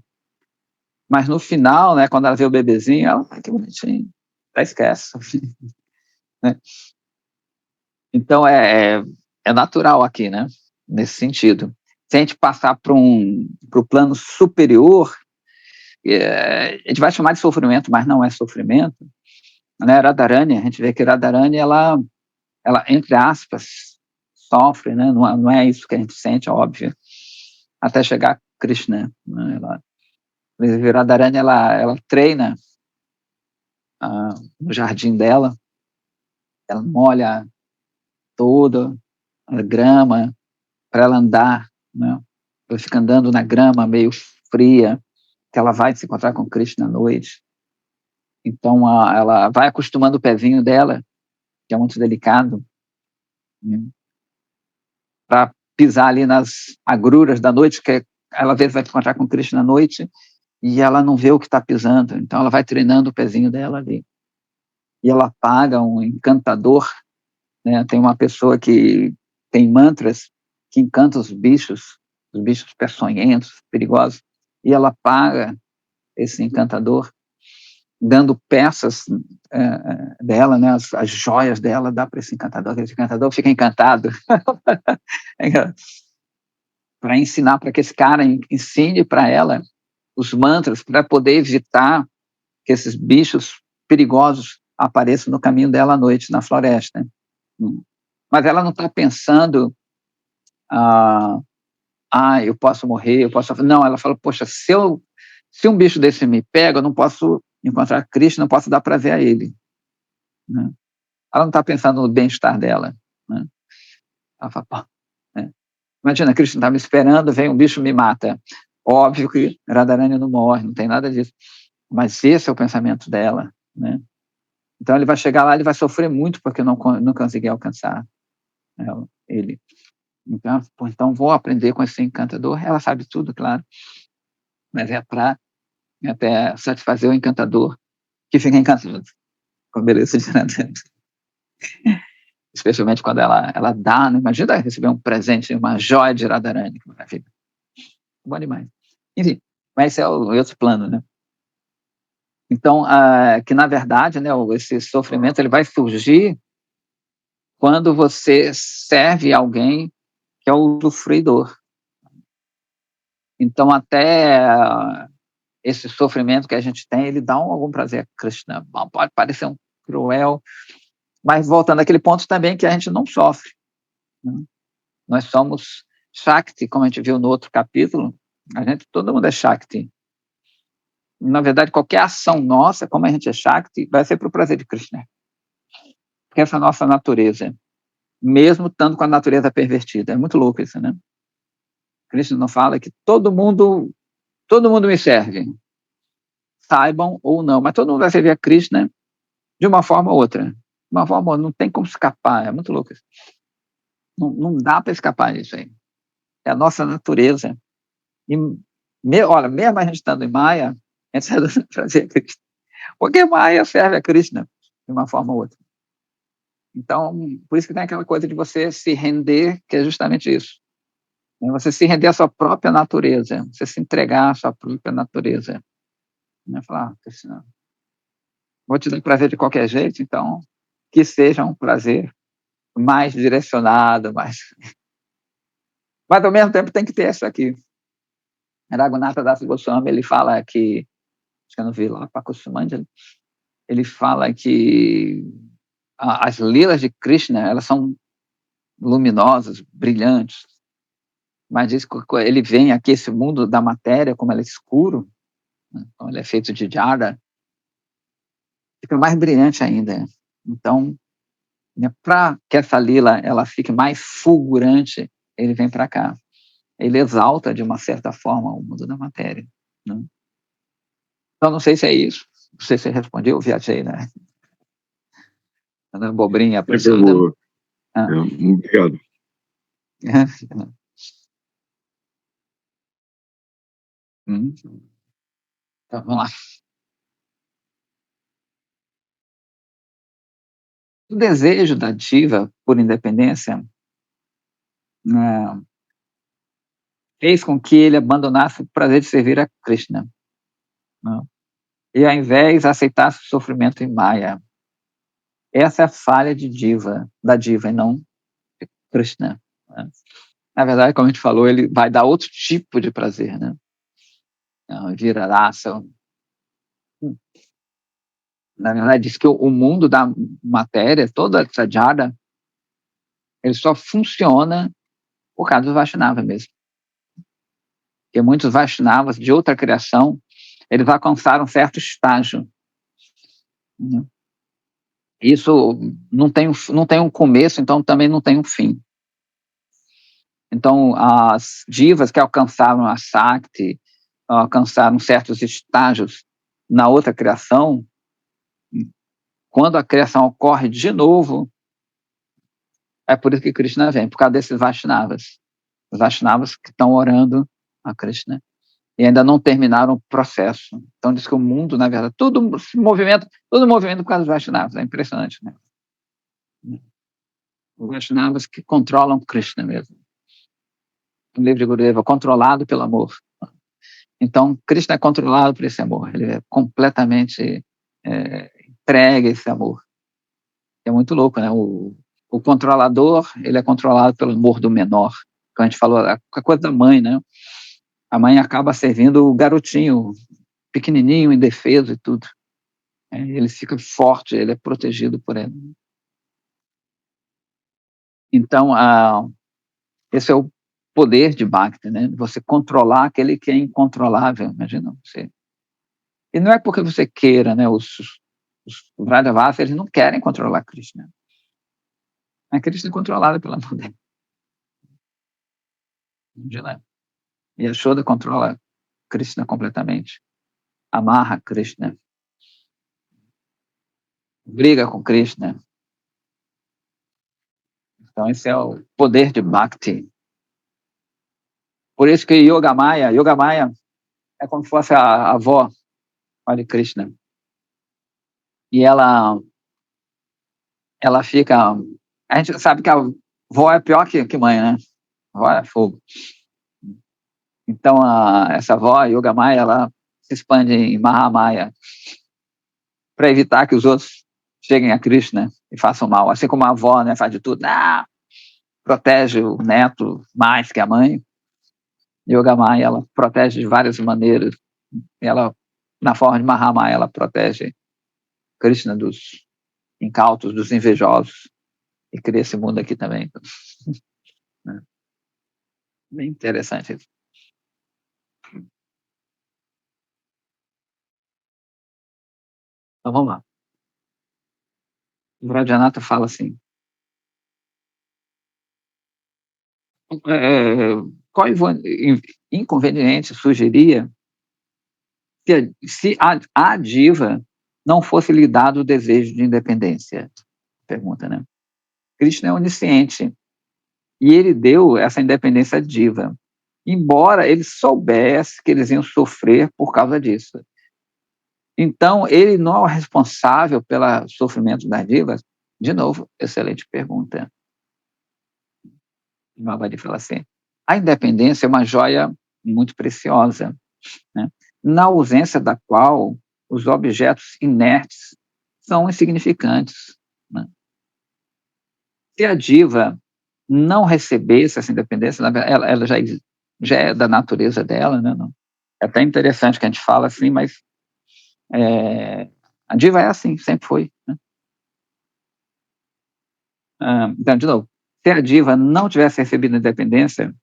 Mas no final, né, quando ela vê o bebezinho, ela, que bonitinho, até esquece. Né? Então, é natural aqui, né, nesse sentido. Se a gente passar para o plano superior, a gente vai chamar de sofrimento, mas não é sofrimento. Né? Radharani, a gente vê que Radharani, ela, entre aspas, sofre, né? Não é isso que a gente sente, óbvio, até chegar a Krishna. Né? Radharani, ela treina no jardim dela, ela molha toda a grama para ela andar, né? Ela fica andando na grama meio fria, que ela vai se encontrar com Krishna à noite. Então, ela vai acostumando o pezinho dela, que é muito delicado, né? Para pisar ali nas agruras da noite, que ela às vezes vai se encontrar com Krishna à noite e ela não vê o que está pisando. Então, ela vai treinando o pezinho dela ali. E ela paga um encantador, né? Tem uma pessoa que tem mantras que encanta os bichos peçonhentos, perigosos, e ela paga esse encantador, dando peças dela, né, as joias dela, dá para esse encantador fica encantado para ensinar, para que esse cara ensine para ela os mantras, para poder evitar que esses bichos perigosos apareçam no caminho dela à noite, na floresta. Mas ela não está pensando, eu posso morrer, Não, ela fala, poxa, se um bicho desse me pega, eu não posso encontrar Krishna, não posso dar prazer a ele. Né? Ela não está pensando no bem-estar dela. Né? Ela fala, pô, né? Imagina, Krishna está me esperando, vem um bicho me mata. Óbvio que Radharani não morre, não tem nada disso. Mas esse é o pensamento dela. Né? Então ele vai chegar lá, ele vai sofrer muito porque não conseguir alcançar ele. Então vou aprender com esse encantador. Ela sabe tudo, claro, mas é para até satisfazer o encantador que fica encantado com a beleza de Radharani. Especialmente quando ela dá, né? Imagina receber um presente, uma joia de Radharani, que maravilha. Bom demais. Enfim, mas esse é o outro plano, né? Então, que na verdade, né, esse sofrimento ele vai surgir quando você serve alguém que é o usufruidor. Então, até esse sofrimento que a gente tem, ele dá algum prazer a Krishna. Pode parecer um cruel, mas voltando àquele ponto também que a gente não sofre. Né? Nós somos Shakti, como a gente viu no outro capítulo, todo mundo é Shakti. Na verdade, qualquer ação nossa, como a gente é Shakti, vai ser para o prazer de Krishna. Porque essa é a nossa natureza, mesmo estando com a natureza pervertida. É muito louco isso, né? Krishna não fala que todo mundo me serve, saibam ou não, mas todo mundo vai servir a Krishna de uma forma ou outra. De uma forma ou outra, não tem como escapar, é muito louco isso. Não dá para escapar disso aí. É a nossa natureza. E, olha, mesmo a gente estando em Maya, a gente está dando prazer a Krishna. Porque Maya serve a Krishna de uma forma ou outra. Então, por isso que tem aquela coisa de você se render, que é justamente isso. Você se render à sua própria natureza, você se entregar à sua própria natureza. Falar, Krishna, vou te dar prazer de qualquer jeito, então que seja um prazer mais direcionado, mais... Mas ao mesmo tempo tem que ter isso aqui. Raghunatha Das Goswami, ele fala que, acho que eu não vi lá para Kusumanjali, ele fala que as lilas de Krishna, elas são luminosas, brilhantes, mas diz que ele vem aqui, esse mundo da matéria, como ele é escuro, né? Então ele é feito de jada, fica mais brilhante ainda. Então, né, para que essa lila ela fique mais fulgurante, ele vem para cá. Ele exalta, de uma certa forma, o mundo da matéria. Né? Então, não sei se é isso. Não sei se você respondeu, eu viajei, né? Abobrinha apressada. Obrigado. Então, vamos lá. O desejo da diva por independência, né, fez com que ele abandonasse o prazer de servir a Krishna, né, e ao invés aceitasse o sofrimento em Maya. Essa é a falha da diva, e não de Krishna. Né? Na verdade, como a gente falou, ele vai dar outro tipo de prazer, né? Vira raça. Na verdade, diz que o mundo da matéria, toda essa jada, ele só funciona por causa do Vaishnava mesmo. Porque muitos Vaishnavas de outra criação, eles alcançaram um certo estágio. Né? Isso não tem um começo, então também não tem um fim. Então, as divas que alcançaram a Sakti, alcançaram certos estágios na outra criação, quando a criação ocorre de novo, é por isso que Krishna vem, por causa desses Vaishnavas. Os Vaishnavas que estão orando a Krishna e ainda não terminaram o processo. Então diz que o mundo, na verdade, todo movimento por causa dos Vaishnavas. É impressionante, né? Os Vaishnavas que controlam Krishna mesmo. O livro de Gurudeva, controlado pelo amor. Então, Krishna é controlado por esse amor. Ele é completamente entregue a esse amor. É muito louco, né? O controlador, ele é controlado pelo amor do menor. Como a gente falou, a coisa da mãe, né? A mãe acaba servindo o garotinho, pequenininho, indefeso e tudo. Ele fica forte, ele é protegido por ela. Então, esse é o poder de Bhakti, né? Você controlar aquele que é incontrolável, imagina você. E não é porque você queira, né? Os Vrajavas, eles não querem controlar Krishna. A Krishna é controlada pela mão dele. Imagina. E Yashoda controla Krishna completamente. Amarra Krishna. Briga com Krishna. Então, esse é o poder de Bhakti. Por isso que Yogamaya é como se fosse a avó de Krishna. E ela fica... A gente sabe que a avó é pior que mãe, né? A avó é fogo. Então, essa avó, Yogamaya, ela se expande em Mahamaya para evitar que os outros cheguem a Krishna e façam mal. Assim como a avó, né, faz de tudo, protege o neto mais que a mãe. Yogamaya, ela protege de várias maneiras. Ela, na forma de Mahamaya, ela protege Krishna dos incautos, dos invejosos, e cria esse mundo aqui também. Bem interessante isso. Então vamos lá. O Vrajanatha fala assim: qual inconveniente sugeria se a diva não fosse lhe dado o desejo de independência? Pergunta, né? Krishna é onisciente e ele deu essa independência à diva, embora ele soubesse que eles iam sofrer por causa disso. Então, ele não é responsável pelo sofrimento das divas? De novo, excelente pergunta. Mahabharata fala assim, a independência é uma joia muito preciosa, né? Na ausência da qual os objetos inertes são insignificantes, né? Se a diva não recebesse essa independência, ela já é da natureza dela, né? É até interessante que a gente fala assim, mas a diva é assim, sempre foi, né? Então, de novo, se a diva não tivesse recebido a independência,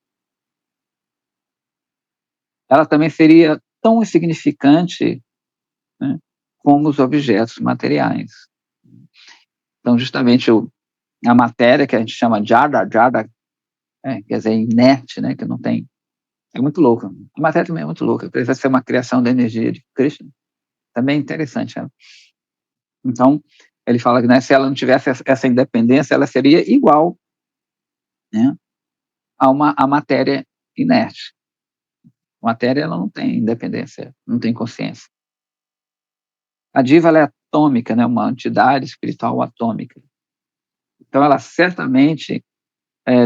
ela também seria tão insignificante, né, como os objetos materiais. Então, justamente a matéria que a gente chama jada, quer dizer, inerte, né, que não tem, é muito louca. A matéria também é muito louca, precisa ser uma criação da energia de Krishna. Também é interessante. Né? Então, ele fala que, né, se ela não tivesse essa independência, ela seria igual, né, a matéria inerte. A matéria ela não tem independência, não tem consciência. A diva ela é atômica, né, uma entidade espiritual atômica. Então, ela certamente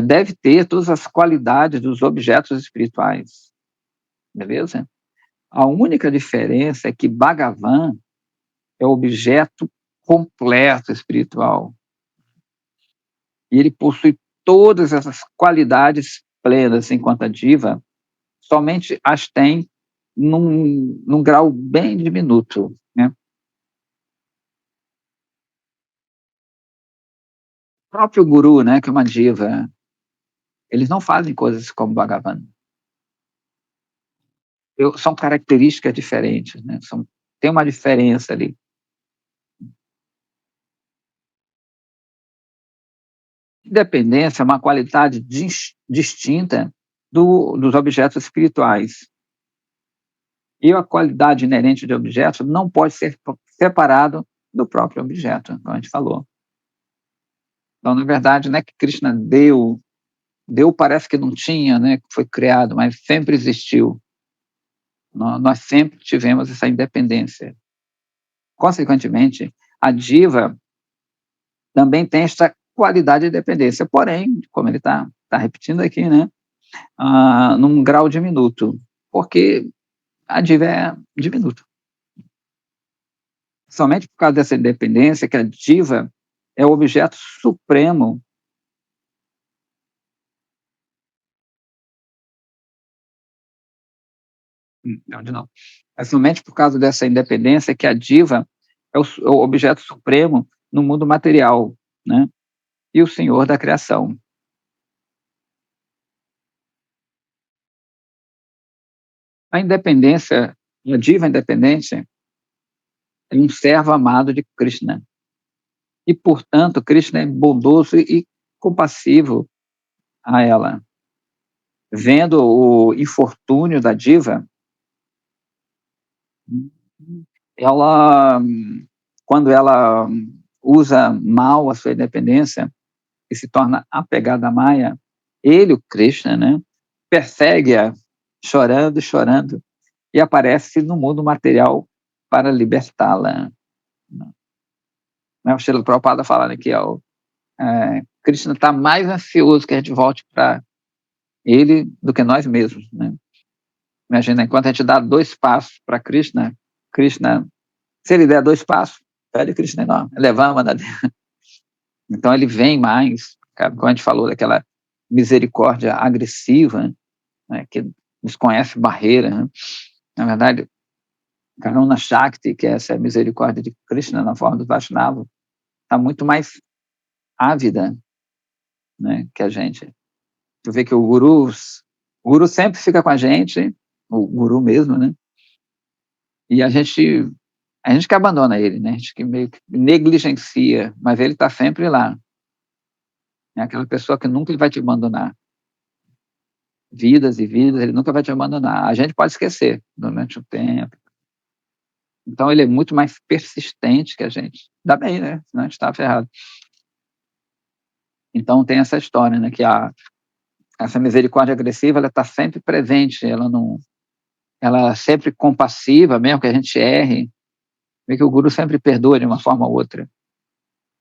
deve ter todas as qualidades dos objetos espirituais. Beleza? A única diferença é que Bhagavan é o objeto completo espiritual. E ele possui todas essas qualidades plenas, enquanto a diva somente as tem num grau bem diminuto, né? O próprio guru, né, que é uma diva, eles não fazem coisas como Bhagavan. São características diferentes, né? Tem uma diferença ali. Independência é uma qualidade distinta dos objetos espirituais. E a qualidade inerente de objeto não pode ser separado do próprio objeto, como a gente falou. Então, na verdade, não é que Krishna deu parece que não tinha, né, que foi criado, mas sempre existiu. Nós sempre tivemos essa independência. Consequentemente, a diva também tem esta qualidade de dependência, porém, como ele está repetindo aqui, né, num grau diminuto, porque a diva é diminuta. Somente por causa dessa independência que a diva é o objeto supremo não. É somente por causa dessa independência que a diva é o objeto supremo no mundo material, né? E o senhor da criação. A independência, a diva independente, é um servo amado de Krishna. E, portanto, Krishna é bondoso e compassivo a ela. Vendo o infortúnio da diva, ela, quando ela usa mal a sua independência e se torna apegada à Maya, ele, o Krishna, né, persegue-a chorando, chorando, e aparece no mundo material para libertá-la. O Srila Prabhupada falando aqui, Krishna está mais ansioso que a gente volte para ele do que nós mesmos. Né? Imagina, enquanto a gente dá 2 passos para Krishna, se ele der 2 passos, pede Krishna enorme, levamos. Então ele vem mais, como a gente falou, daquela misericórdia agressiva, né, que desconhece barreira. Né? Na verdade, Karuna Shakti, que é essa misericórdia de Krishna na forma do Vaishnava, está muito mais ávida, né, que a gente. Tu vê que o guru sempre fica com a gente, o guru mesmo, né? E a gente que abandona ele, né? A gente que meio que negligencia, mas ele está sempre lá. É aquela pessoa que nunca vai te abandonar. Vidas e vidas, ele nunca vai te abandonar. A gente pode esquecer durante o tempo. Então ele é muito mais persistente que a gente. Dá bem, né? Senão a gente está ferrado. Então tem essa história, né? Que essa misericórdia agressiva, ela está sempre presente. Ela é sempre compassiva, mesmo que a gente erre. Vê que o guru sempre perdoa de uma forma ou outra.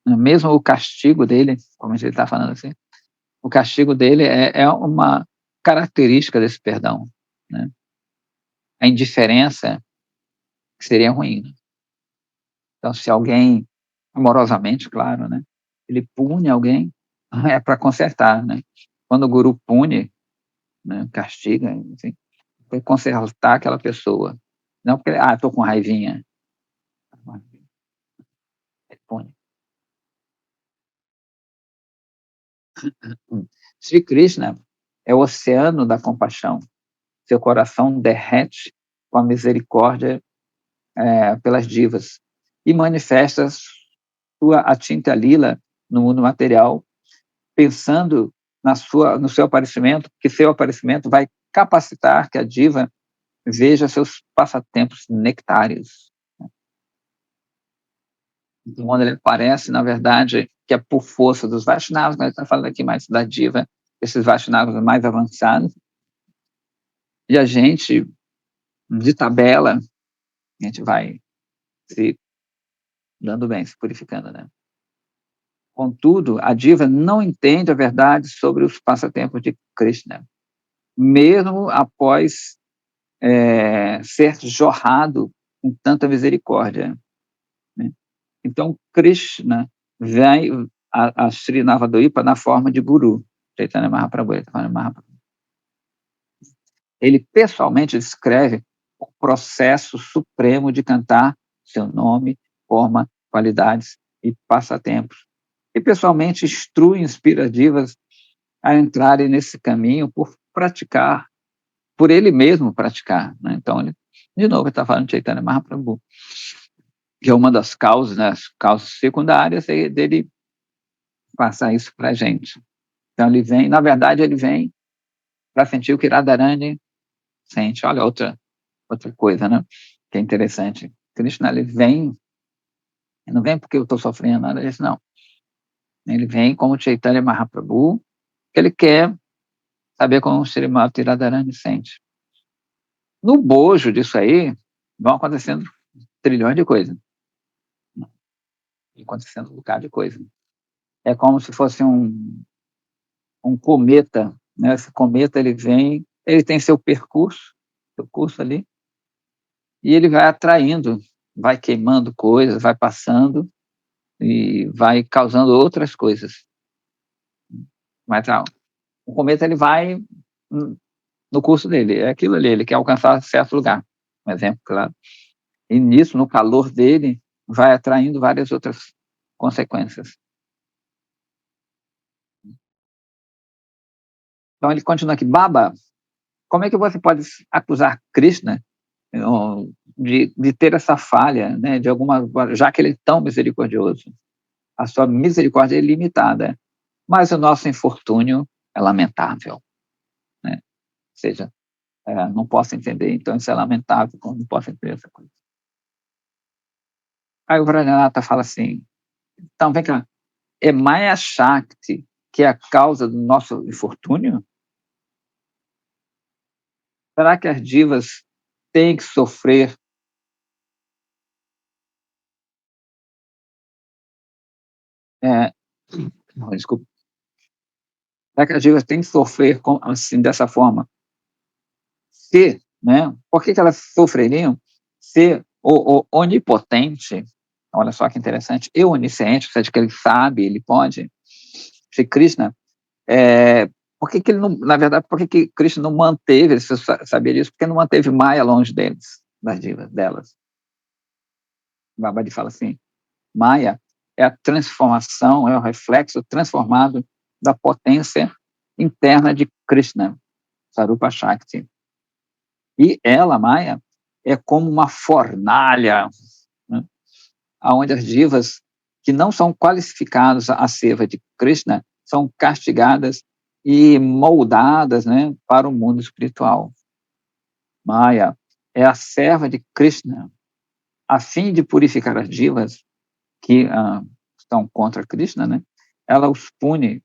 Mesmo o castigo dele, como a gente está falando assim, o castigo dele é uma característica desse perdão, né? A indiferença seria ruim, né? Então, se alguém, amorosamente, claro, né, ele pune alguém, é para consertar, né? Quando o guru pune, né, castiga, enfim, para consertar aquela pessoa. Não porque, estou com raivinha. Ele pune. Sri Krishna é o oceano da compaixão. Seu coração derrete com a misericórdia pelas divas e manifesta sua atinta lila no mundo material, pensando no seu aparecimento, que seu aparecimento vai capacitar que a diva veja seus passatempos nectários. Então, quando ele aparece, na verdade, que é por força dos Vaishnavas, mas está falando aqui mais da diva, esses Vaishnavas mais avançados, e a gente, de tabela, a gente vai se dando bem, se purificando, né? Contudo, a diva não entende a verdade sobre os passatempos de Krishna, mesmo após ser jorrado com tanta misericórdia, né? Então, Krishna vem a Sri Navadoipa na forma de guru. Chaitanya Mahaprabhu, ele pessoalmente descreve o processo supremo de cantar seu nome, forma, qualidades e passatempos. E pessoalmente instrui e inspira divas a entrarem nesse caminho por praticar, por ele mesmo praticar, né? Então, ele, de novo, está falando de Chaitanya Mahaprabhu, que é uma das causas, né, as causas secundárias dele passar isso para a gente. Então, ele vem, na verdade, ele vem para sentir o que Radharani sente. Olha, outra coisa, né, que é interessante. Krishna, ele não vem porque eu estou sofrendo, nada disso, não. Ele vem como Chaitanya Mahaprabhu, que ele quer saber como o Srimati Radharani sente. No bojo disso aí, vão acontecendo trilhões de coisas. Acontecendo um bocado de coisa. É como se fosse um cometa, né? Esse cometa, ele vem, ele tem seu curso ali, e ele vai atraindo, vai queimando coisas, vai passando e vai causando outras coisas. Mas o cometa, ele vai no curso dele, é aquilo ali, ele quer alcançar certo lugar, um exemplo, claro. E nisso, no calor dele, vai atraindo várias outras consequências. Então ele continua aqui, Baba, como é que você pode acusar Krishna de ter essa falha, né, de alguma, já que ele é tão misericordioso? A sua misericórdia é ilimitada, mas o nosso infortúnio é lamentável, né? Ou seja, não posso entender, então isso é lamentável, como não posso entender essa coisa. Aí o Vrajanath fala assim, então vem cá, é Maya Shakti que é a causa do nosso infortúnio? Será que as divas têm que sofrer não, desculpa. Será que as divas têm que sofrer assim, dessa forma? Se, né? Por que elas sofreriam se o onipotente, olha só que interessante, e onisciente, ou seja, que ele sabe, ele pode, se Krishna, por que ele não, na verdade, por que Krishna não manteve, você sabia disso, porque não manteve Maya longe deles, das divas, delas? Babadi fala assim, Maya é a transformação, é o reflexo transformado da potência interna de Krishna, Sarupa Shakti. E ela, Maya, é como uma fornalha, né, onde as divas que não são qualificadas à seva de Krishna são castigadas e moldadas, né, para o mundo espiritual. Maya é a serva de Krishna, a fim de purificar as divas que estão contra Krishna, né? Ela os pune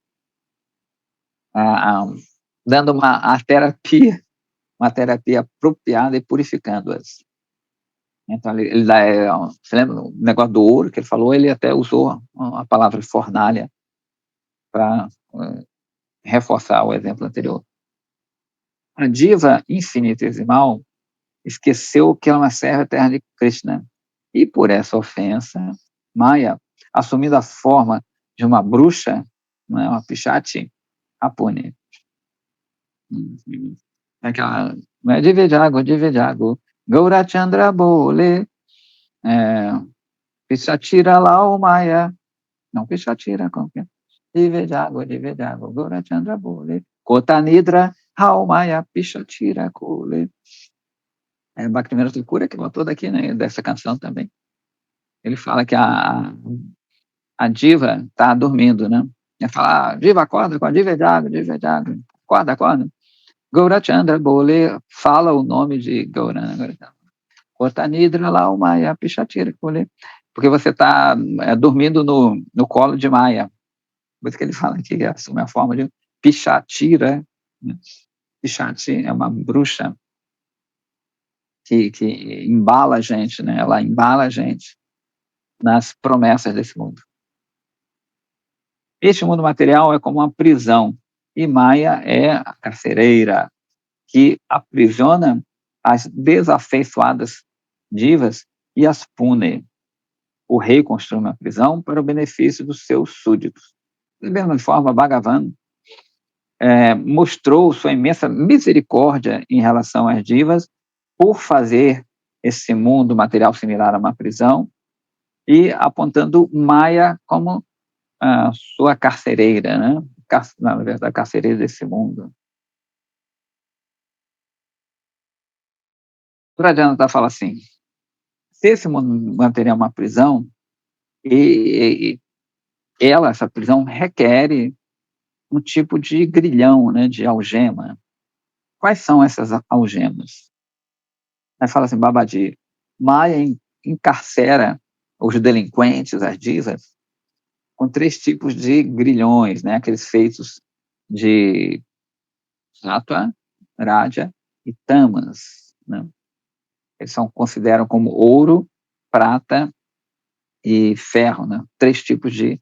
dando uma terapia apropriada e purificando-as. Então, ele dá, você lembra o negócio do ouro que ele falou? Ele até usou a palavra fornalha para reforçar o exemplo anterior. A diva infinitesimal esqueceu que ela é uma serva eterna de Krishna. E por essa ofensa, Maya, assumindo a forma de uma bruxa, não é, uma pichati, a pune. Aquela, não é Divejago, Gaurachandra Bole, Pichatira Lau Maya, não Pichatira, como que é? Divejago, Gaurachandra Bole, Kotanidra Hau Maya, Pichatira Kole. Bhaktivinoda Thakur, que botou daqui, né, dessa canção também. Ele fala que a diva está dormindo, né? Ele fala, diva, acorda, diva Jaga, acorda. Gaurachandra Bole fala o nome de Gaurana. Kotanidra lá o Maya, Pichatira, porque você está dormindo no colo de Maya. Por isso que ele fala que assume a forma de Pichatira. Né? Pichati é uma bruxa que embala a gente, né? Ela embala a gente nas promessas desse mundo. Este mundo material é como uma prisão, e Maya é a carcereira que aprisiona as desafeiçoadas divas e as pune. O rei construiu uma prisão para o benefício dos seus súditos. Da mesma forma, Bhagavan mostrou sua imensa misericórdia em relação às divas por fazer esse mundo material similar a uma prisão e apontando Maya como a sua carcereira, né? Na verdade, carcereira desse mundo. Pradhanata fala assim, se esse mundo material é uma prisão, essa prisão requer um tipo de grilhão, né, de algema. Quais são essas algemas? Aí fala assim, Babaji, Maya encarcera os delinquentes, as divas, com 3 tipos de grilhões, né, aqueles feitos de Sattva, Raja e Tamas, né? Eles consideram como ouro, prata e ferro, né? 3 tipos de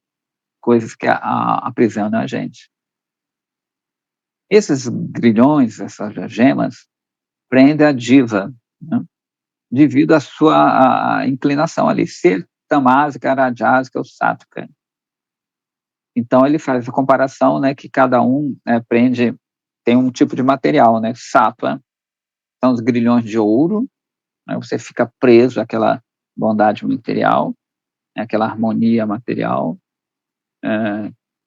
coisas que aprisionam a gente. Esses grilhões, essas gemas, prendem a diva, né? Devido à sua inclinação ali, ser tamásica, rajásica ou sátrica. Então, ele faz essa comparação, né, que cada um tem um tipo de material, né? Sattva são os grilhões de ouro, né? Você fica preso àquela bondade material, àquela harmonia material.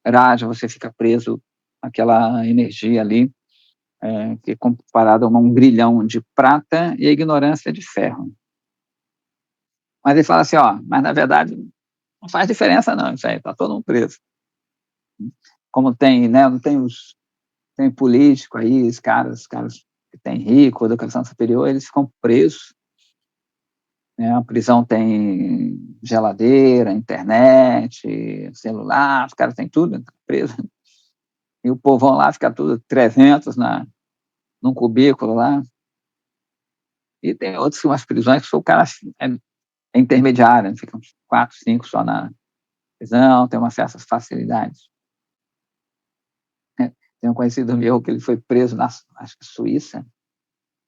Raja, você fica preso àquela energia ali, que é comparada a um grilhão de prata e a ignorância de ferro. Mas ele fala assim, mas na verdade não faz diferença não, isso aí, está todo mundo preso. Como tem, né, não tem tem político aí, os caras que têm rico, educação superior, eles ficam presos. Né? A prisão tem geladeira, internet, celular, os caras têm tudo, estão presos. E o povão lá fica tudo 300 num cubículo lá. E tem outras umas prisões que são o cara intermediário, ficam 4, 5 só na prisão, tem uma certa facilidade. Tem um conhecido meu que ele foi preso acho que Suíça,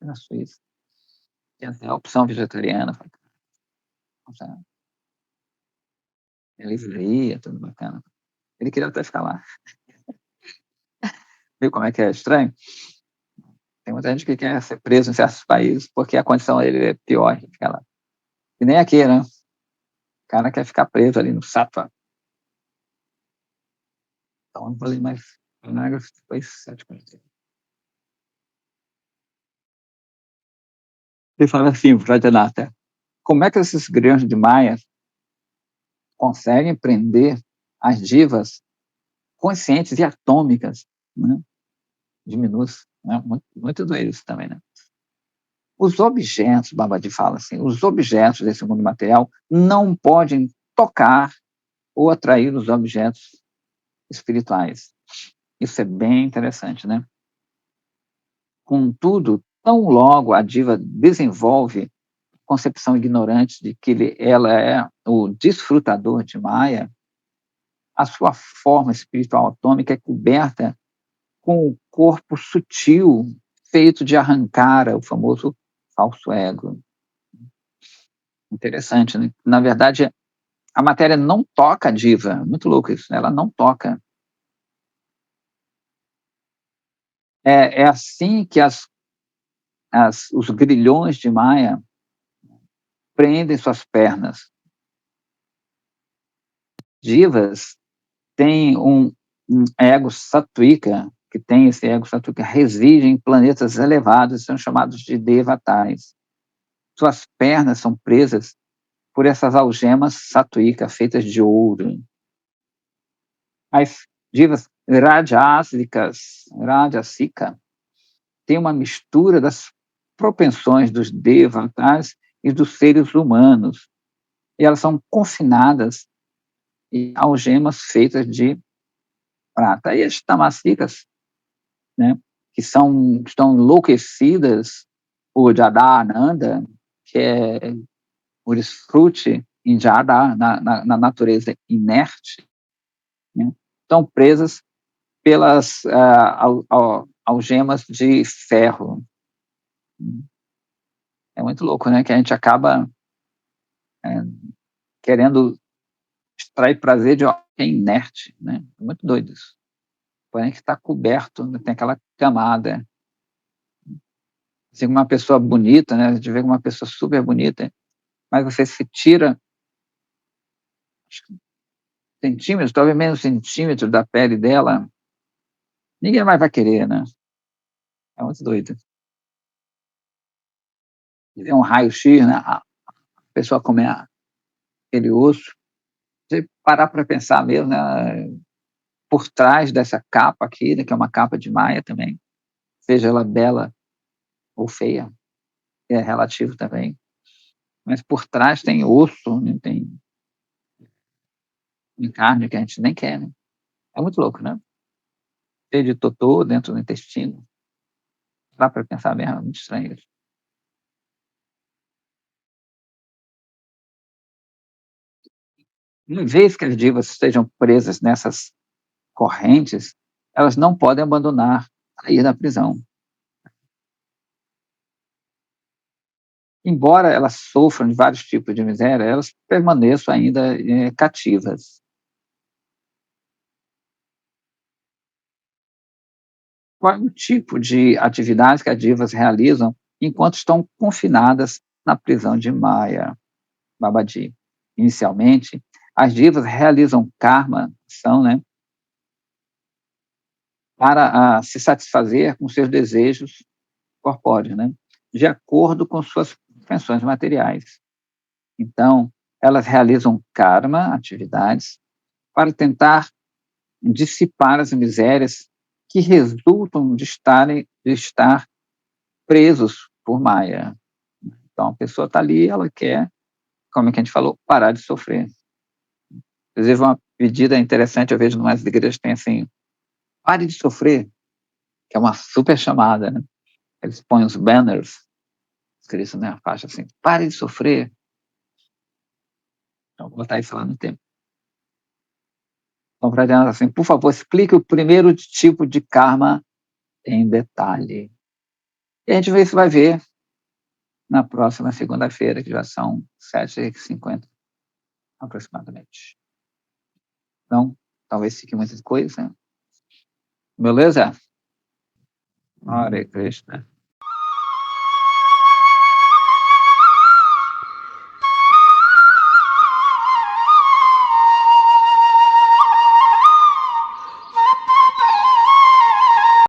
na Suíça. Tinha até a opção vegetariana. Ele via, tudo bacana. Ele queria até ficar lá. Viu como é que é estranho? Tem muita gente que quer ser preso em certos países porque a condição dele é pior que ficar lá. E nem aqui, né? O cara quer ficar preso ali no Sattva. Então eu falei, mas o negócio foi 7h40. Ele fala assim, Pradhanata, como é que esses grãos de Maia conseguem prender as divas conscientes e atômicas, né? Diminutas, né? Muito doido isso também, né? Os objetos, Babaji fala assim, os objetos desse mundo material não podem tocar ou atrair os objetos espirituais. Isso é bem interessante, né? Contudo, tão logo a diva desenvolve concepção ignorante de que ela é o desfrutador de Maya, a sua forma espiritual atômica é coberta com o corpo sutil feito de arrancara, o famoso falso ego. Interessante, né? Na verdade, a matéria não toca a diva. Muito louco isso, né? Ela não toca. É assim que os grilhões de Maya prendem suas pernas. Divas têm um ego sattvica, que tem esse ego sattvica, reside em planetas elevados, são chamados de devatais. Suas pernas são presas por essas algemas sattvica feitas de ouro. As divas rajasika, têm uma mistura das propensões dos devatas e dos seres humanos. E elas são confinadas em algemas feitas de prata. E as tamasikas, né, que estão enlouquecidas por Jadananda, que é o desfrute em Jada, na natureza inerte, né, estão presas pelas algemas de ferro. É muito louco, né? Que a gente acaba querendo extrair prazer de algo que é inerte, né? É muito doido isso. Porém, que está coberto, né? Tem aquela camada. Assim, uma pessoa bonita, né? A gente vê uma pessoa super bonita, mas você se tira centímetros, talvez menos centímetros da pele dela, ninguém mais vai querer, né? É muito doido. É um raio-x, né? A pessoa come aquele osso. Se parar para pensar mesmo, né? Por trás dessa capa aqui, né? Que é uma capa de Maia também, seja ela bela ou feia, é relativo também. Mas por trás tem osso, né? Tem carne que a gente nem quer, né? É muito louco, né? Cheio de totô dentro do intestino. Dá para pensar mesmo, é muito estranho isso. Uma vez que as divas estejam presas nessas correntes, elas não podem abandonar a ir da prisão. Embora elas sofram de vários tipos de miséria, elas permaneçam ainda cativas. Qual é o tipo de atividades que as divas realizam enquanto estão confinadas na prisão de Maya, Babaji? Inicialmente, as divas realizam karma, ação, né, para se satisfazer com seus desejos corpóreos, né, de acordo com suas pretensões materiais. Então, elas realizam karma, atividades, para tentar dissipar as misérias que resultam de estar presos por Maya. Então, a pessoa está ali, ela quer, como é que a gente falou, parar de sofrer. Inclusive, uma pedida interessante, eu vejo em umas igrejas tem assim, pare de sofrer, que é uma super chamada, né? Eles põem os banners, escritos na faixa assim, pare de sofrer. Então, vou botar isso lá no tempo. Então, para dizer assim, por favor, explique o primeiro tipo de karma em detalhe. E a gente vai ver na próxima segunda-feira, que já são 7h50 aproximadamente. Então, talvez fique muita coisa. Beleza? Hare Krishna.